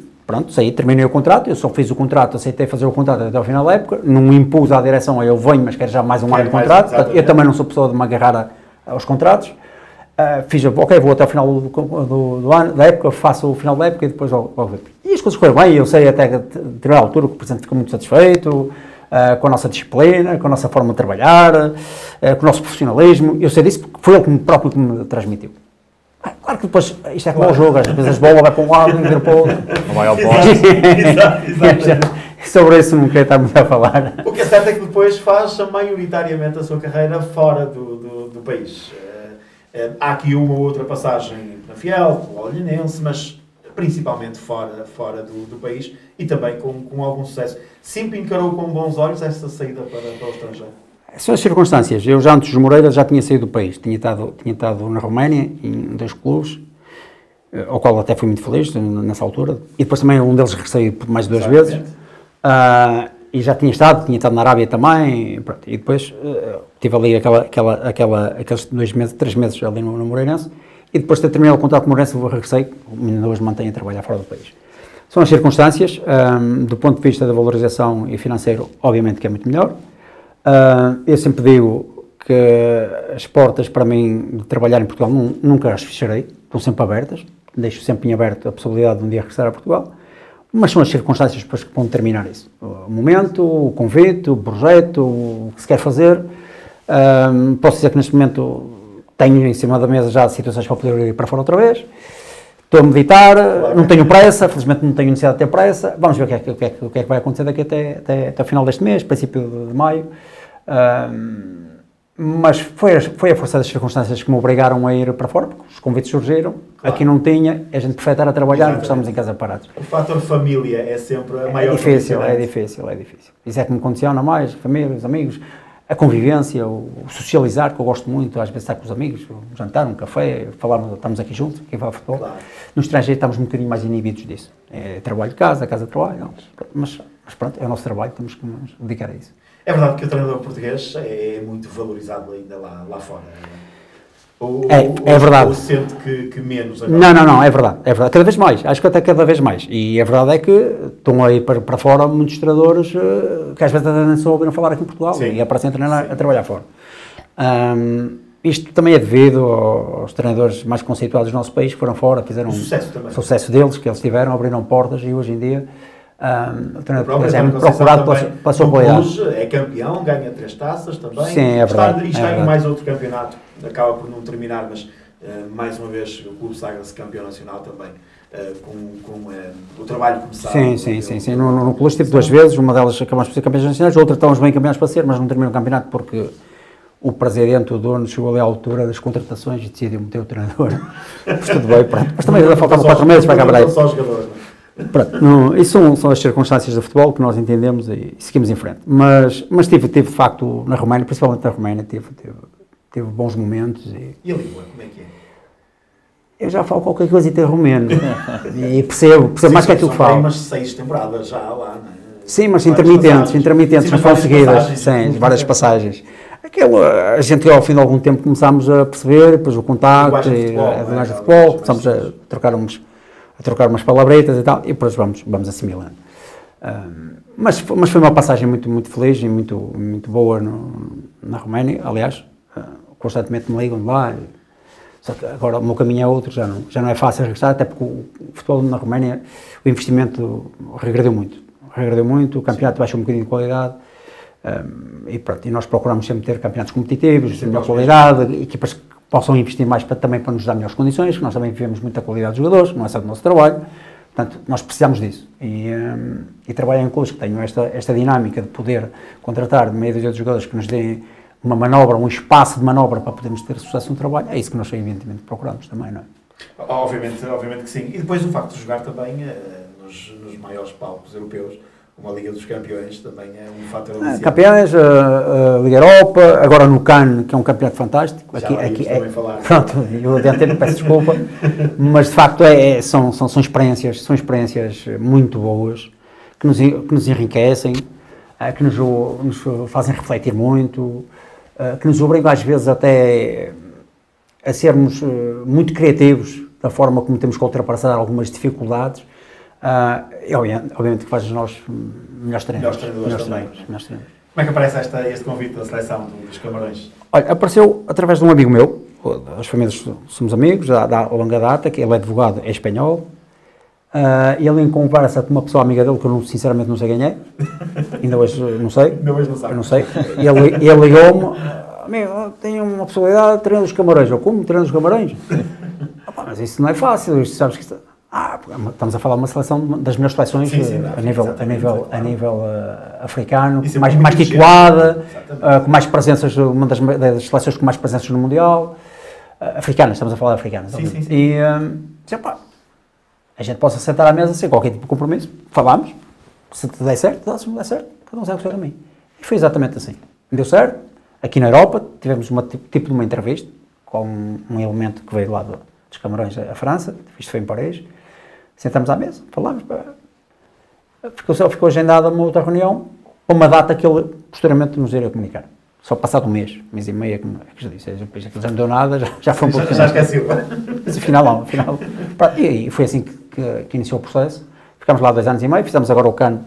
terminei o contrato, eu só fiz o contrato, aceitei fazer o contrato até ao final da época, não me impus à direção, eu venho, mas quero já mais um ano de contrato, portanto, eu também não sou pessoa de me agarrar aos contratos. Vou até ao final do ano, da época, faço o final da época e depois logo ver. E as coisas correram bem, eu sei até que a determinada altura que o Presidente ficou muito satisfeito com a nossa disciplina, com a nossa forma de trabalhar, com o nosso profissionalismo, eu sei disso porque foi ele próprio que me transmitiu. Claro que depois, isto é como o jogo, às vezes a bola vai para um lado e vira para o outro. Não vai ao poste. Exato. Sobre isso não quero estar muito a falar. O que é certo é que depois faz maioritariamente a sua carreira fora do país. Há aqui uma ou outra passagem na Fiel, no Olhanense, mas principalmente fora do país e também com algum sucesso. Sempre encarou com bons olhos essa saída para o estrangeiro? São as circunstâncias. Eu já antes dos Moreira já tinha saído do país. Tinha estado na Roménia, em 2 clubes, ao qual até fui muito feliz nessa altura. E depois também um deles regressei por mais de 2 vezes. E já tinha estado na Arábia também, pronto, e depois tive ali aqueles 2 meses, 3 meses ali no Moreirense, e depois de ter terminado o contrato com o Moreirense, eu regressei, ainda hoje mantenho a trabalhar fora do país. São as circunstâncias, do ponto de vista da valorização e financeiro, obviamente que é muito melhor. Eu sempre digo que as portas para mim de trabalhar em Portugal nunca as fecharei, estão sempre abertas, deixo sempre em aberto a possibilidade de um dia regressar a Portugal, mas são as circunstâncias depois que vão determinar isso. O momento, o convite, o projeto, o que se quer fazer. Posso dizer que neste momento tenho em cima da mesa já situações para poder ir para fora outra vez. Estou a meditar, não tenho pressa, felizmente não tenho necessidade de ter pressa. Vamos ver o que é que vai acontecer daqui até o final deste mês, princípio de maio. Mas foi a força das circunstâncias que me obrigaram a ir para fora, porque os convites surgiram, claro. Aqui não tinha, a gente prefere estar a trabalhar, porque estamos em casa parados. O fator família é sempre a maior difícil. Isso é que me condiciona mais, família, os amigos, a convivência, o socializar, que eu gosto muito, às vezes estar com os amigos, um jantar, um café, falarmos, estamos aqui juntos, quem vai ao futebol. Claro. No estrangeiro estamos um bocadinho mais inibidos disso. É trabalho de casa, casa de trabalho, não, mas pronto, é o nosso trabalho, temos que nos dedicar a isso. É verdade que o treinador português é muito valorizado ainda lá fora. É verdade. Ou sente que menos agora? Não, é verdade. Cada vez mais. Acho que até cada vez mais. E a verdade é que estão aí para fora muitos treinadores que às vezes até nem só ouviram falar aqui em Portugal. Sim. E aparecem a trabalhar fora. Isto também é devido aos treinadores mais conceituados do nosso país que foram fora, fizeram o sucesso deles, que eles tiveram, abriram portas e hoje em dia o treinador é muito procurado pela sua qualidade. É campeão, ganha 3 taças também. Sim, é verdade. Está em mais outro campeonato, acaba por não terminar, mas mais uma vez o clube sagra-se campeão nacional também, com o trabalho começado. Sim. No clube estive 2 vezes, uma delas acabamos por ser campeões nacionais, outra estamos bem campeões para ser, mas não terminou o campeonato porque o presidente, o dono, chegou ali à altura das contratações e decidiu meter o treinador. Mas tudo bem, pronto. Mas também ainda faltavam 4 meses para acabar aí. Pronto, isso são as circunstâncias do futebol que nós entendemos e seguimos em frente. Mas tive de facto na Roménia, principalmente na Roménia, tive bons momentos. E a língua, como é que é? Eu já falo qualquer coisa em ter romeno e percebo mais que aquilo que falo. Tem umas 6 temporadas já lá, não é? Sim, mas intermitentes, não foram seguidas. Sim, várias passagens. A gente ao fim de algum tempo começámos a perceber, depois o contacto, a linguagem de futebol, começámos a trocar umas palavretas e tal, e depois vamos assimilando. Mas foi uma passagem muito, muito feliz e muito, muito boa na Roménia, aliás, constantemente me ligam de lá, só que agora o meu caminho é outro, já não é fácil regressar, até porque o futebol na Roménia, o investimento regrediu muito, o campeonato baixou um bocadinho de qualidade, e nós procuramos sempre ter campeonatos competitivos, de melhor qualidade, equipas que possam investir mais também para nos dar melhores condições, que nós também vivemos muita qualidade dos jogadores, não é só do nosso trabalho, portanto, nós precisamos disso. E trabalhar em clubes que tenham esta dinâmica de poder contratar meia dúzia de jogadores que nos deem uma manobra, um espaço de manobra para podermos ter sucesso no trabalho, é isso que nós, evidentemente, procuramos também, não é? Obviamente que sim. E depois o facto de jogar também nos maiores palcos europeus, como a Liga dos Campeões, também é um fator aliciante. Campeões, a Liga Europa, agora no Cannes, que é um campeonato fantástico. Aqui também falar. Pronto, eu adiantei, peço desculpa, mas de facto são experiências muito boas, que nos enriquecem, que nos fazem refletir muito, que nos obrigam às vezes até a sermos muito criativos da forma como temos que ultrapassar algumas dificuldades. Obviamente que faz os nossos melhores treinadores. Como é que aparece este convite da seleção dos Camarões? Olha, apareceu através de um amigo meu, as famílias somos amigos, da longa data, que ele é advogado, é espanhol, e ele em conversa com uma pessoa amiga dele, que eu sinceramente não sei quem é, ainda hoje não sei, não sei, e ele ligou-me, amigo, tenho uma possibilidade de treinar dos Camarões, ou como treinar dos Camarões? Mas isso não é fácil, sabes que estamos a falar de uma seleção das melhores seleções a nível africano, mais titulada, com mais presenças, uma das seleções com mais presenças no Mundial, africanas, estamos a falar de africanas. Sim. E a gente possa sentar à mesa sem qualquer tipo de compromisso, falamos, se te der certo, se não der certo, cada um segue o seu caminho. E foi exatamente assim. Deu certo, aqui na Europa tivemos tipo de uma entrevista com um elemento que veio lá dos Camarões à França, isto foi em Paris. Sentamos à mesa, falámos, ficou agendada uma outra reunião, uma data que ele posteriormente nos iria comunicar. Só passado um mês e meio, que já disse, depois aquilo já não deu nada, já foi um pouco... Já esqueceu. Mas afinal não, afinal... E foi assim que iniciou o processo. Ficámos lá 2 anos e meio, fizemos agora o CAN,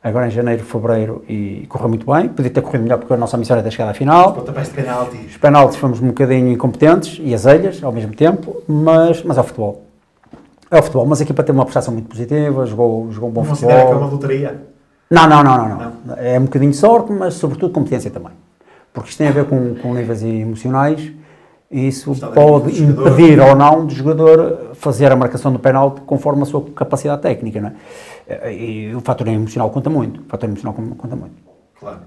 agora em janeiro, fevereiro, e correu muito bem. Podia ter corrido melhor porque a nossa missão era ter chegado à final. Os pontapés de penalti. Os penaltis fomos um bocadinho incompetentes, e as ilhas ao mesmo tempo, mas é o futebol. É o futebol, mas a equipa tem uma prestação muito positiva, jogou um bom futebol. Considera que é uma loteria? Não. É um bocadinho de sorte, mas sobretudo competência também. Porque isto tem a ver com níveis emocionais, e isso pode impedir ou não do jogador fazer a marcação do penalti conforme a sua capacidade técnica, não é? E o fator emocional conta muito. Claro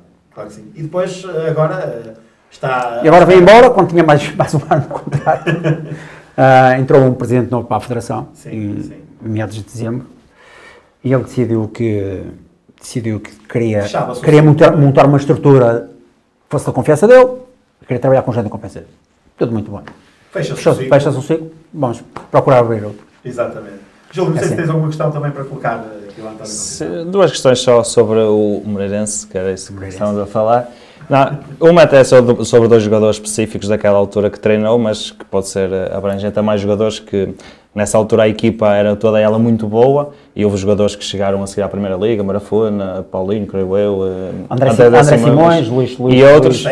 que sim. E depois, agora, está... E agora veio embora, quando tinha mais um ano de contrato. Entrou um presidente novo para a Federação, em meados de dezembro, e ele decidiu que queria montar uma estrutura que fosse da confiança dele, queria trabalhar com gente da confiança dele. Tudo muito bom. Fecha-se o ciclo, vamos procurar abrir outro. Exatamente. Júlio, não sei se tens alguma questão também para colocar aqui lá, António. 2 questões só sobre o Moreirense, que era isso que estávamos a falar. Não, uma até é sobre 2 jogadores específicos daquela altura que treinou, mas que pode ser abrangente a mais jogadores, que nessa altura a equipa era toda ela muito boa, e houve jogadores que chegaram a seguir à Primeira Liga, Marafona, Paulinho, creio eu, André Simões, Luís e outros.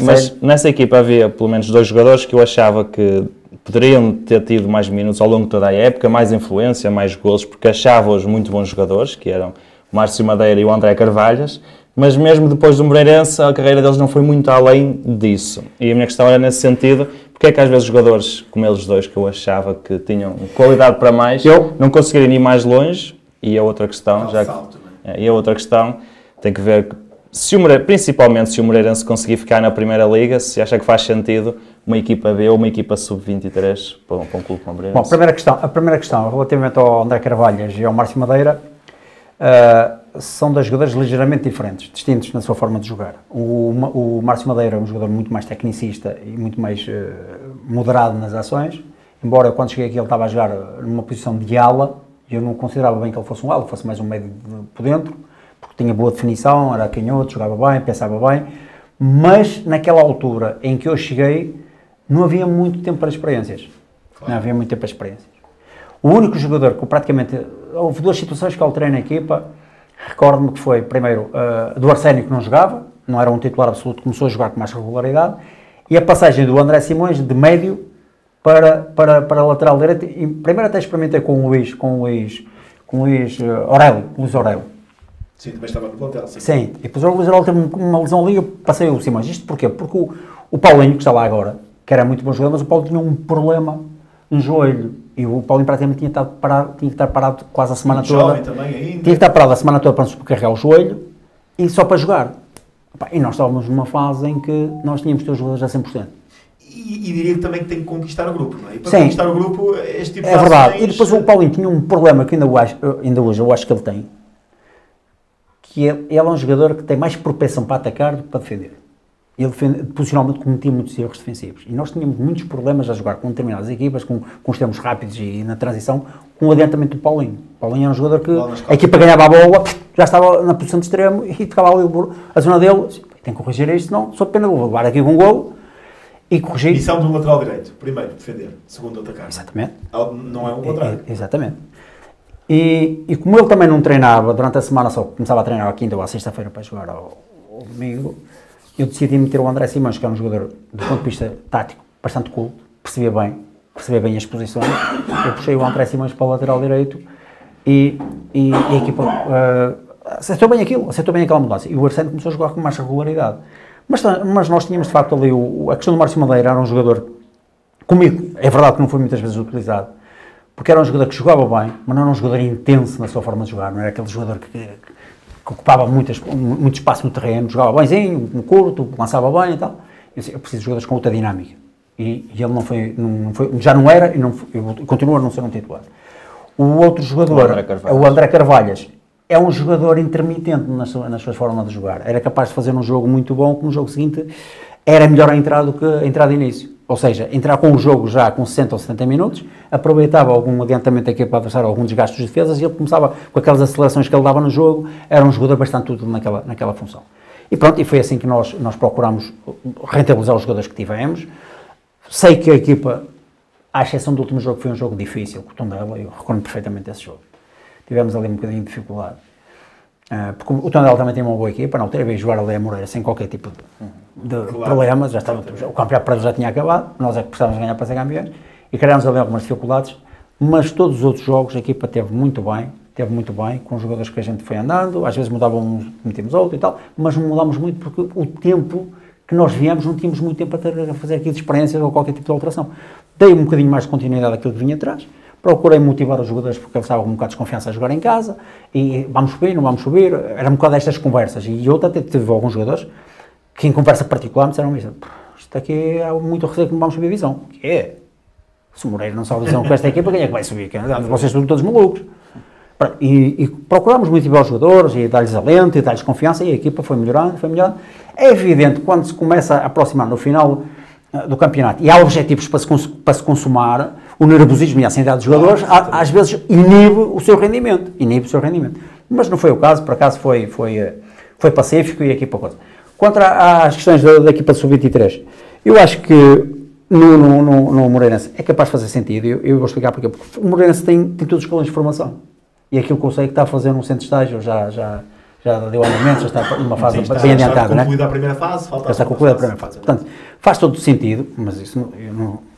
Mas nessa equipa havia pelo menos 2 jogadores que eu achava que poderiam ter tido mais minutos ao longo de toda a época, mais influência, mais golos, porque achava-os muito bons jogadores, que eram o Márcio Madeira e o André Carvalhas. Mas mesmo depois do Moreirense, a carreira deles não foi muito além disso. E a minha questão era nesse sentido, porque é que às vezes jogadores como eles 2, que eu achava que tinham qualidade para mais, não conseguirem ir mais longe? E a outra questão, tem que ver, principalmente se o Moreirense conseguir ficar na Primeira Liga, se acha que faz sentido uma equipa B ou uma equipa sub-23 para um clube como o Moreirense. Bom, a primeira questão, relativamente ao André Carvalhas e ao Márcio Madeira, são 2 jogadores ligeiramente diferentes, distintos na sua forma de jogar. O Márcio Madeira é um jogador muito mais tecnicista e muito mais moderado nas ações, embora quando cheguei aqui ele estava a jogar numa posição de ala, e eu não considerava bem que ele fosse um ala, fosse mais um médio por dentro, porque tinha boa definição, era canhoto, jogava bem, pensava bem, mas naquela altura em que eu cheguei não havia muito tempo para experiências. Claro. Não havia muito tempo para experiências. O único jogador que praticamente... Houve 2 situações que alterei na equipa. Recordo-me que foi, primeiro, do Arsénio, que não jogava, não era um titular absoluto, começou a jogar com mais regularidade, e a passagem do André Simões de médio para lateral direito. E primeiro até experimentei com o Luís Aurélio. Sim, também estava no plantel. Sim, e depois o Luís Aurélio teve uma lesão ali e eu passei o Simões. Isto porquê? Porque o Paulinho, que está lá agora, que era muito bom jogador, mas o Paulo tinha um problema no joelho. E o Paulinho praticamente tinha que estar parado quase a semana toda. Tinha que estar parado a semana toda para nos carregar o joelho e só para jogar. E nós estávamos numa fase em que nós tínhamos todos os jogadores a 100%. E diria também que tem que conquistar o grupo, não é? E para conquistar o grupo, este tipo de ações... É verdade. E depois o Paulinho tinha um problema que ainda hoje eu acho que ele tem, que ele é um jogador que tem mais propensão para atacar do que para defender. Ele posicionalmente cometia muitos erros defensivos. E nós tínhamos muitos problemas a jogar com determinadas equipas, com os tempos rápidos e na transição, com o adiantamento do Paulinho. O Paulinho era um jogador que a equipa ganhava a bola, já estava na posição de extremo e ficava ali a zona dele. Tem que corrigir isto, não, só pena vou levar aqui com um golo e corrigir. Missão do lateral direito. Primeiro, defender. Segundo, atacar. Exatamente. Não é o contrário. Exatamente. E como ele também não treinava durante a semana, só começava a treinar à quinta ou à sexta-feira para jogar ao domingo, eu decidi meter o André Simões, que é um jogador, do ponto de vista tático, bastante culto, percebia bem as posições. Eu puxei o André Simões para o lateral direito e a equipa aceitou bem aquela mudança. E o Arsénio começou a jogar com mais regularidade. Mas nós tínhamos, de facto, ali a questão do Márcio Madeira, era um jogador, comigo, é verdade que não foi muitas vezes utilizado, porque era um jogador que jogava bem, mas não era um jogador intenso na sua forma de jogar, não era aquele jogador que ocupava muito espaço no terreno, jogava bemzinho, curto, lançava bem e tal. Eu preciso de jogadores com outra dinâmica. E ele não foi, já não era e continua a não ser um titular. O outro jogador, o André Carvalhas, é um jogador intermitente nas suas formas de jogar. Era capaz de fazer um jogo muito bom, que no jogo seguinte era melhor a entrar do que a entrada de início. Ou seja, entrar com o jogo já com 60 ou 70 minutos, aproveitava algum adiantamento da equipa adversária, algum desgaste dos defesas, e ele começava com aquelas acelerações que ele dava no jogo, era um jogador bastante útil naquela função. E pronto, e foi assim que nós procurámos rentabilizar os jogadores que tivemos. Sei que a equipa à exceção do último jogo, que foi um jogo difícil, com o Tondela, eu recordo perfeitamente esse jogo. Tivemos ali um bocadinho de dificuldade. Porque o Tondela também tem uma boa equipa, não teve a jogar ali a Moreira sem qualquer tipo de problemas, já estava, o campeonato para já tinha acabado, nós é que precisávamos ganhar para ser campeões, e criámos ali algumas dificuldades, mas todos os outros jogos a equipa teve muito bem, com os jogadores que a gente foi andando, às vezes mudavam uns, metíamos outro e tal, mas não mudámos muito porque o tempo que nós viemos, não tínhamos muito tempo a fazer aqui de experiências ou qualquer tipo de alteração. Dei um bocadinho mais de continuidade àquilo que vinha atrás, procurei motivar os jogadores porque eles estavam com um bocado de desconfiança a jogar em casa, e vamos subir, não vamos subir, era um bocado destas conversas, e eu até tive alguns jogadores que em conversa particular me disseram isto aqui é muito receio que não vamos subir a divisão. Que é? Se o Moreira não sobe a divisão com esta equipa, quem é que vai subir? Vocês estão todos malucos. E procurámos motivar os jogadores e dar-lhes alento e dar-lhes confiança, e a equipa foi melhorando. É evidente, quando se começa a aproximar no final do campeonato e há objetivos para se consumar, o nervosismo e a ansiedade dos jogadores às vezes inibe o seu rendimento. Mas não foi o caso, por acaso foi pacífico e a equipa coisa. Quanto às questões da equipa de sub-23, eu acho que no Moreirense é capaz de fazer sentido, eu vou explicar porquê, porque o Moreirense tem todos os escolas de formação, e aquilo que eu sei que está a fazer num centro de estágio já deu andamento, já está numa fase bem adiantada. Está concluída a primeira fase, falta já está concluída a primeira fase. Portanto, faz todo sentido, mas isso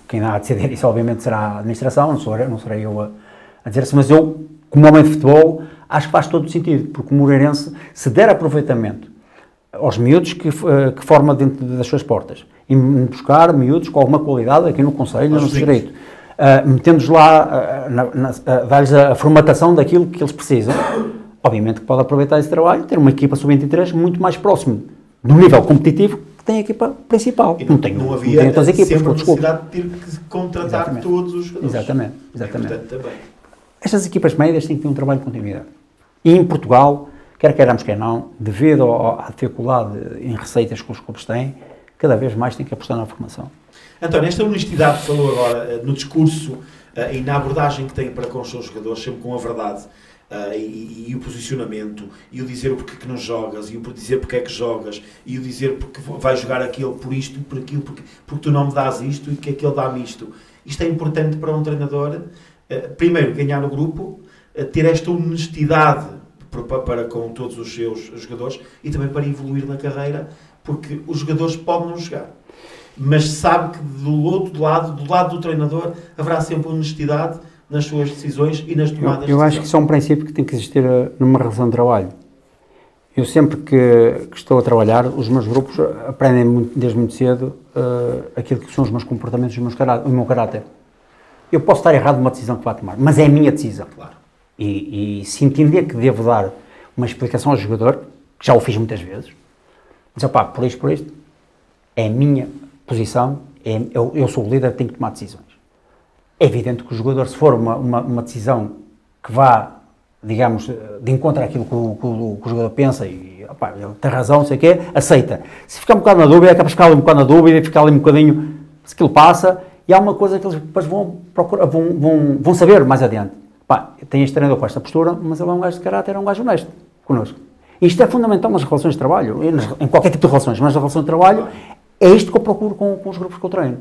quem há a decidir isso obviamente será a administração, não serei eu a dizer isso, mas eu, como homem de futebol, acho que faz todo sentido, porque o Moreirense, se der aproveitamento aos miúdos que forma dentro das suas portas, e buscar miúdos com alguma qualidade aqui no Conselho, no direito, metendo-os lá, dar-lhes a formatação daquilo que eles precisam, obviamente que pode aproveitar esse trabalho, ter uma equipa sub-23 muito mais próximo do nível competitivo que tem a equipa principal. E não havia outras equipas, sempre a necessidade de ter que contratar todos os jogadores. Exatamente. Também. Estas equipas médias têm que ter um trabalho de continuidade. E em Portugal, quer queiramos, quer não, devido à dificuldade em receitas que os clubes têm, cada vez mais tem que apostar na formação. António, esta honestidade que falou agora no discurso e na abordagem que tem para com os seus jogadores, sempre com a verdade e o posicionamento, e o dizer o porquê que não jogas, e o dizer porque é que jogas, e o dizer porque vai jogar aquele por isto, por aquilo, porque tu não me dás isto e que aquele dá-me isto. Isto é importante para um treinador, primeiro, ganhar no grupo, ter esta honestidade para com todos os seus jogadores e também para evoluir na carreira, porque os jogadores podem não jogar, mas sabe que do outro lado, do lado do treinador, haverá sempre honestidade nas suas decisões e nas tomadas de decisão. Eu acho que isso é um princípio que tem que existir numa relação de trabalho. Eu sempre que estou a trabalhar, os meus grupos aprendem desde muito cedo aquilo que são os meus comportamentos e o meu caráter. Eu posso estar errado numa decisão que vá tomar, mas é a minha decisão. Claro. E se entender que devo dar uma explicação ao jogador, que já o fiz muitas vezes, dizer, por isto, é a minha posição, eu sou o líder, tenho que tomar decisões. É evidente que o jogador, se for uma decisão que vá, digamos, de encontro àquilo que o jogador pensa, e ele tem razão, não sei o quê, aceita. Se ficar um bocado na dúvida, é capaz de ficar ali um bocado na dúvida e ficar ali um bocadinho, se aquilo passa, e há uma coisa que eles depois vão procurar, vão saber mais adiante. Tem este treinador com esta postura, mas ele é um gajo de caráter, é um gajo honesto connosco. Isto é fundamental nas relações de trabalho, em qualquer tipo de relações, mas na relação de trabalho é isto que eu procuro com os grupos que eu treino.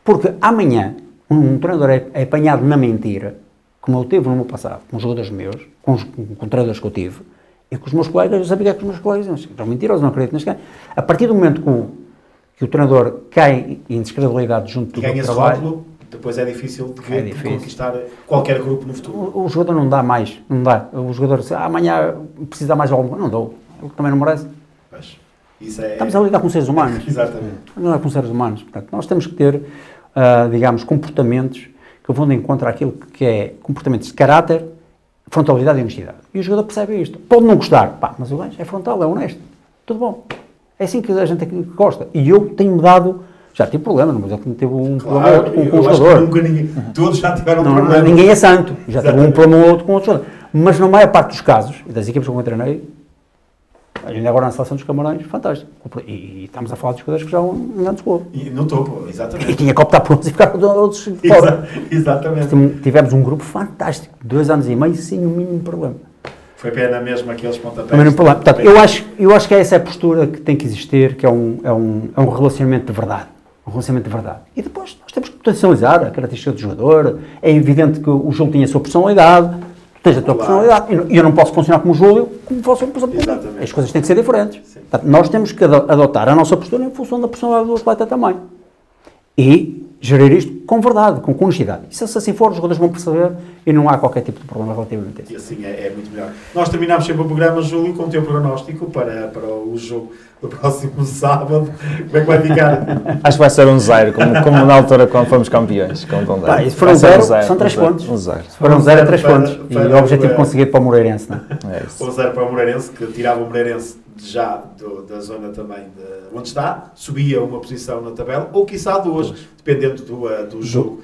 Porque amanhã um treinador é apanhado na mentira, como eu tive no meu passado, com jogadores meus, com treinadores que eu tive, e com os meus colegas, eu sabia que os meus colegas eram mentirosos, não acredito nisto. A partir do momento que o treinador cai em descredibilidade junto do trabalho... Rótulo, depois é difícil de conquistar qualquer grupo no futuro. O jogador não dá mais, não dá. O jogador diz, amanhã precisa dar mais alguma, não dou. Ele também não merece. Pois, isso é... Estamos a lidar com seres humanos. Exatamente. Estamos a lidar com seres humanos. Portanto, nós temos que ter, digamos, comportamentos que vão de encontro àquilo que é comportamentos de caráter, frontalidade e honestidade. E o jogador percebe isto. Pode não gostar, mas o gajo é frontal, é honesto. Tudo bom. É assim que a gente gosta. E eu tenho-me dado... Já tive problema, mas eu teve um problema ou outro com o jogador. Todos já tiveram problema. Ninguém é santo. Já teve um problema ou outro com outro jogador. Mas na maior parte dos casos, e das equipas que eu treinei, ainda agora na seleção dos Camarões, fantástico. E estamos a falar de jogadores que já vão em grande escola. E no topo, exatamente. E tinha que optar por uns e ficar por outros fora. Exatamente. Tivemos um grupo fantástico, 2 anos e meio, sem o mínimo problema. Foi pena mesmo aqueles pontapés. Portanto, eu acho que é essa a postura que tem que existir, que é um relacionamento de verdade. um relacionamento de verdade. E depois nós temos que potencializar a característica do jogador. É evidente que o Júlio tinha a sua personalidade, tu tens a tua personalidade, e eu não posso funcionar como o Júlio, como fosse, por exemplo, as coisas têm que ser diferentes. Portanto, nós temos que adotar a nossa postura em função da personalidade do atleta também. E gerir isto com verdade, com honestidade. E se assim for, os jogadores vão perceber e não há qualquer tipo de problema relativamente a isso. E assim é muito melhor. Nós terminamos sempre o programa, Júlio, com o teu prognóstico para o jogo do próximo sábado. Como é que vai ficar? Acho que vai ser 1-0, como na altura quando fomos campeões. E se for 1-0, são 3 pontos. 1-0. Se for 1-0, é 3 pontos. E o objetivo é conseguir para o Moreirense, não é? É isso. 1-0 para o Moreirense, que tirava o Moreirense já da zona também onde está, subia uma posição na tabela, ou quiçá duas, dependendo do jogo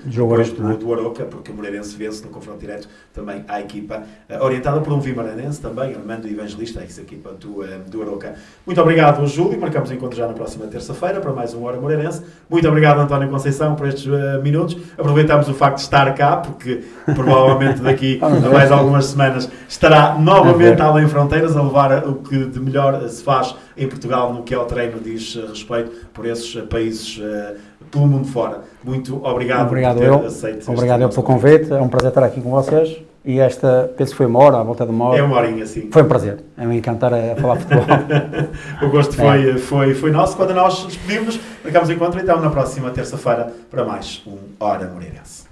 do Arouca, porque o Moreirense vence no confronto direto também à equipa orientada por um vimaranense também, Armando Evangelista, essa equipa do Arouca. Muito obrigado, Júlio, marcamos encontro já na próxima terça-feira para mais um Hora Moreirense. Muito obrigado, António Conceição, por estes minutos. Aproveitamos o facto de estar cá, porque provavelmente daqui a mais algumas semanas estará novamente além fronteiras a levar o que de melhor se faz em Portugal no que ao treino diz respeito por esses países pelo mundo fora. Muito obrigado por ter aceito. Obrigado pelo convite, é um prazer estar aqui com vocês e penso que foi 1 hora, à volta de 1 hora. É 1 horinha, sim. Foi um prazer, é um encantar a falar futebol. O gosto foi nosso. Quando nós nos despedimos, marcamos encontro então na próxima terça-feira para mais um Hora Moreirense.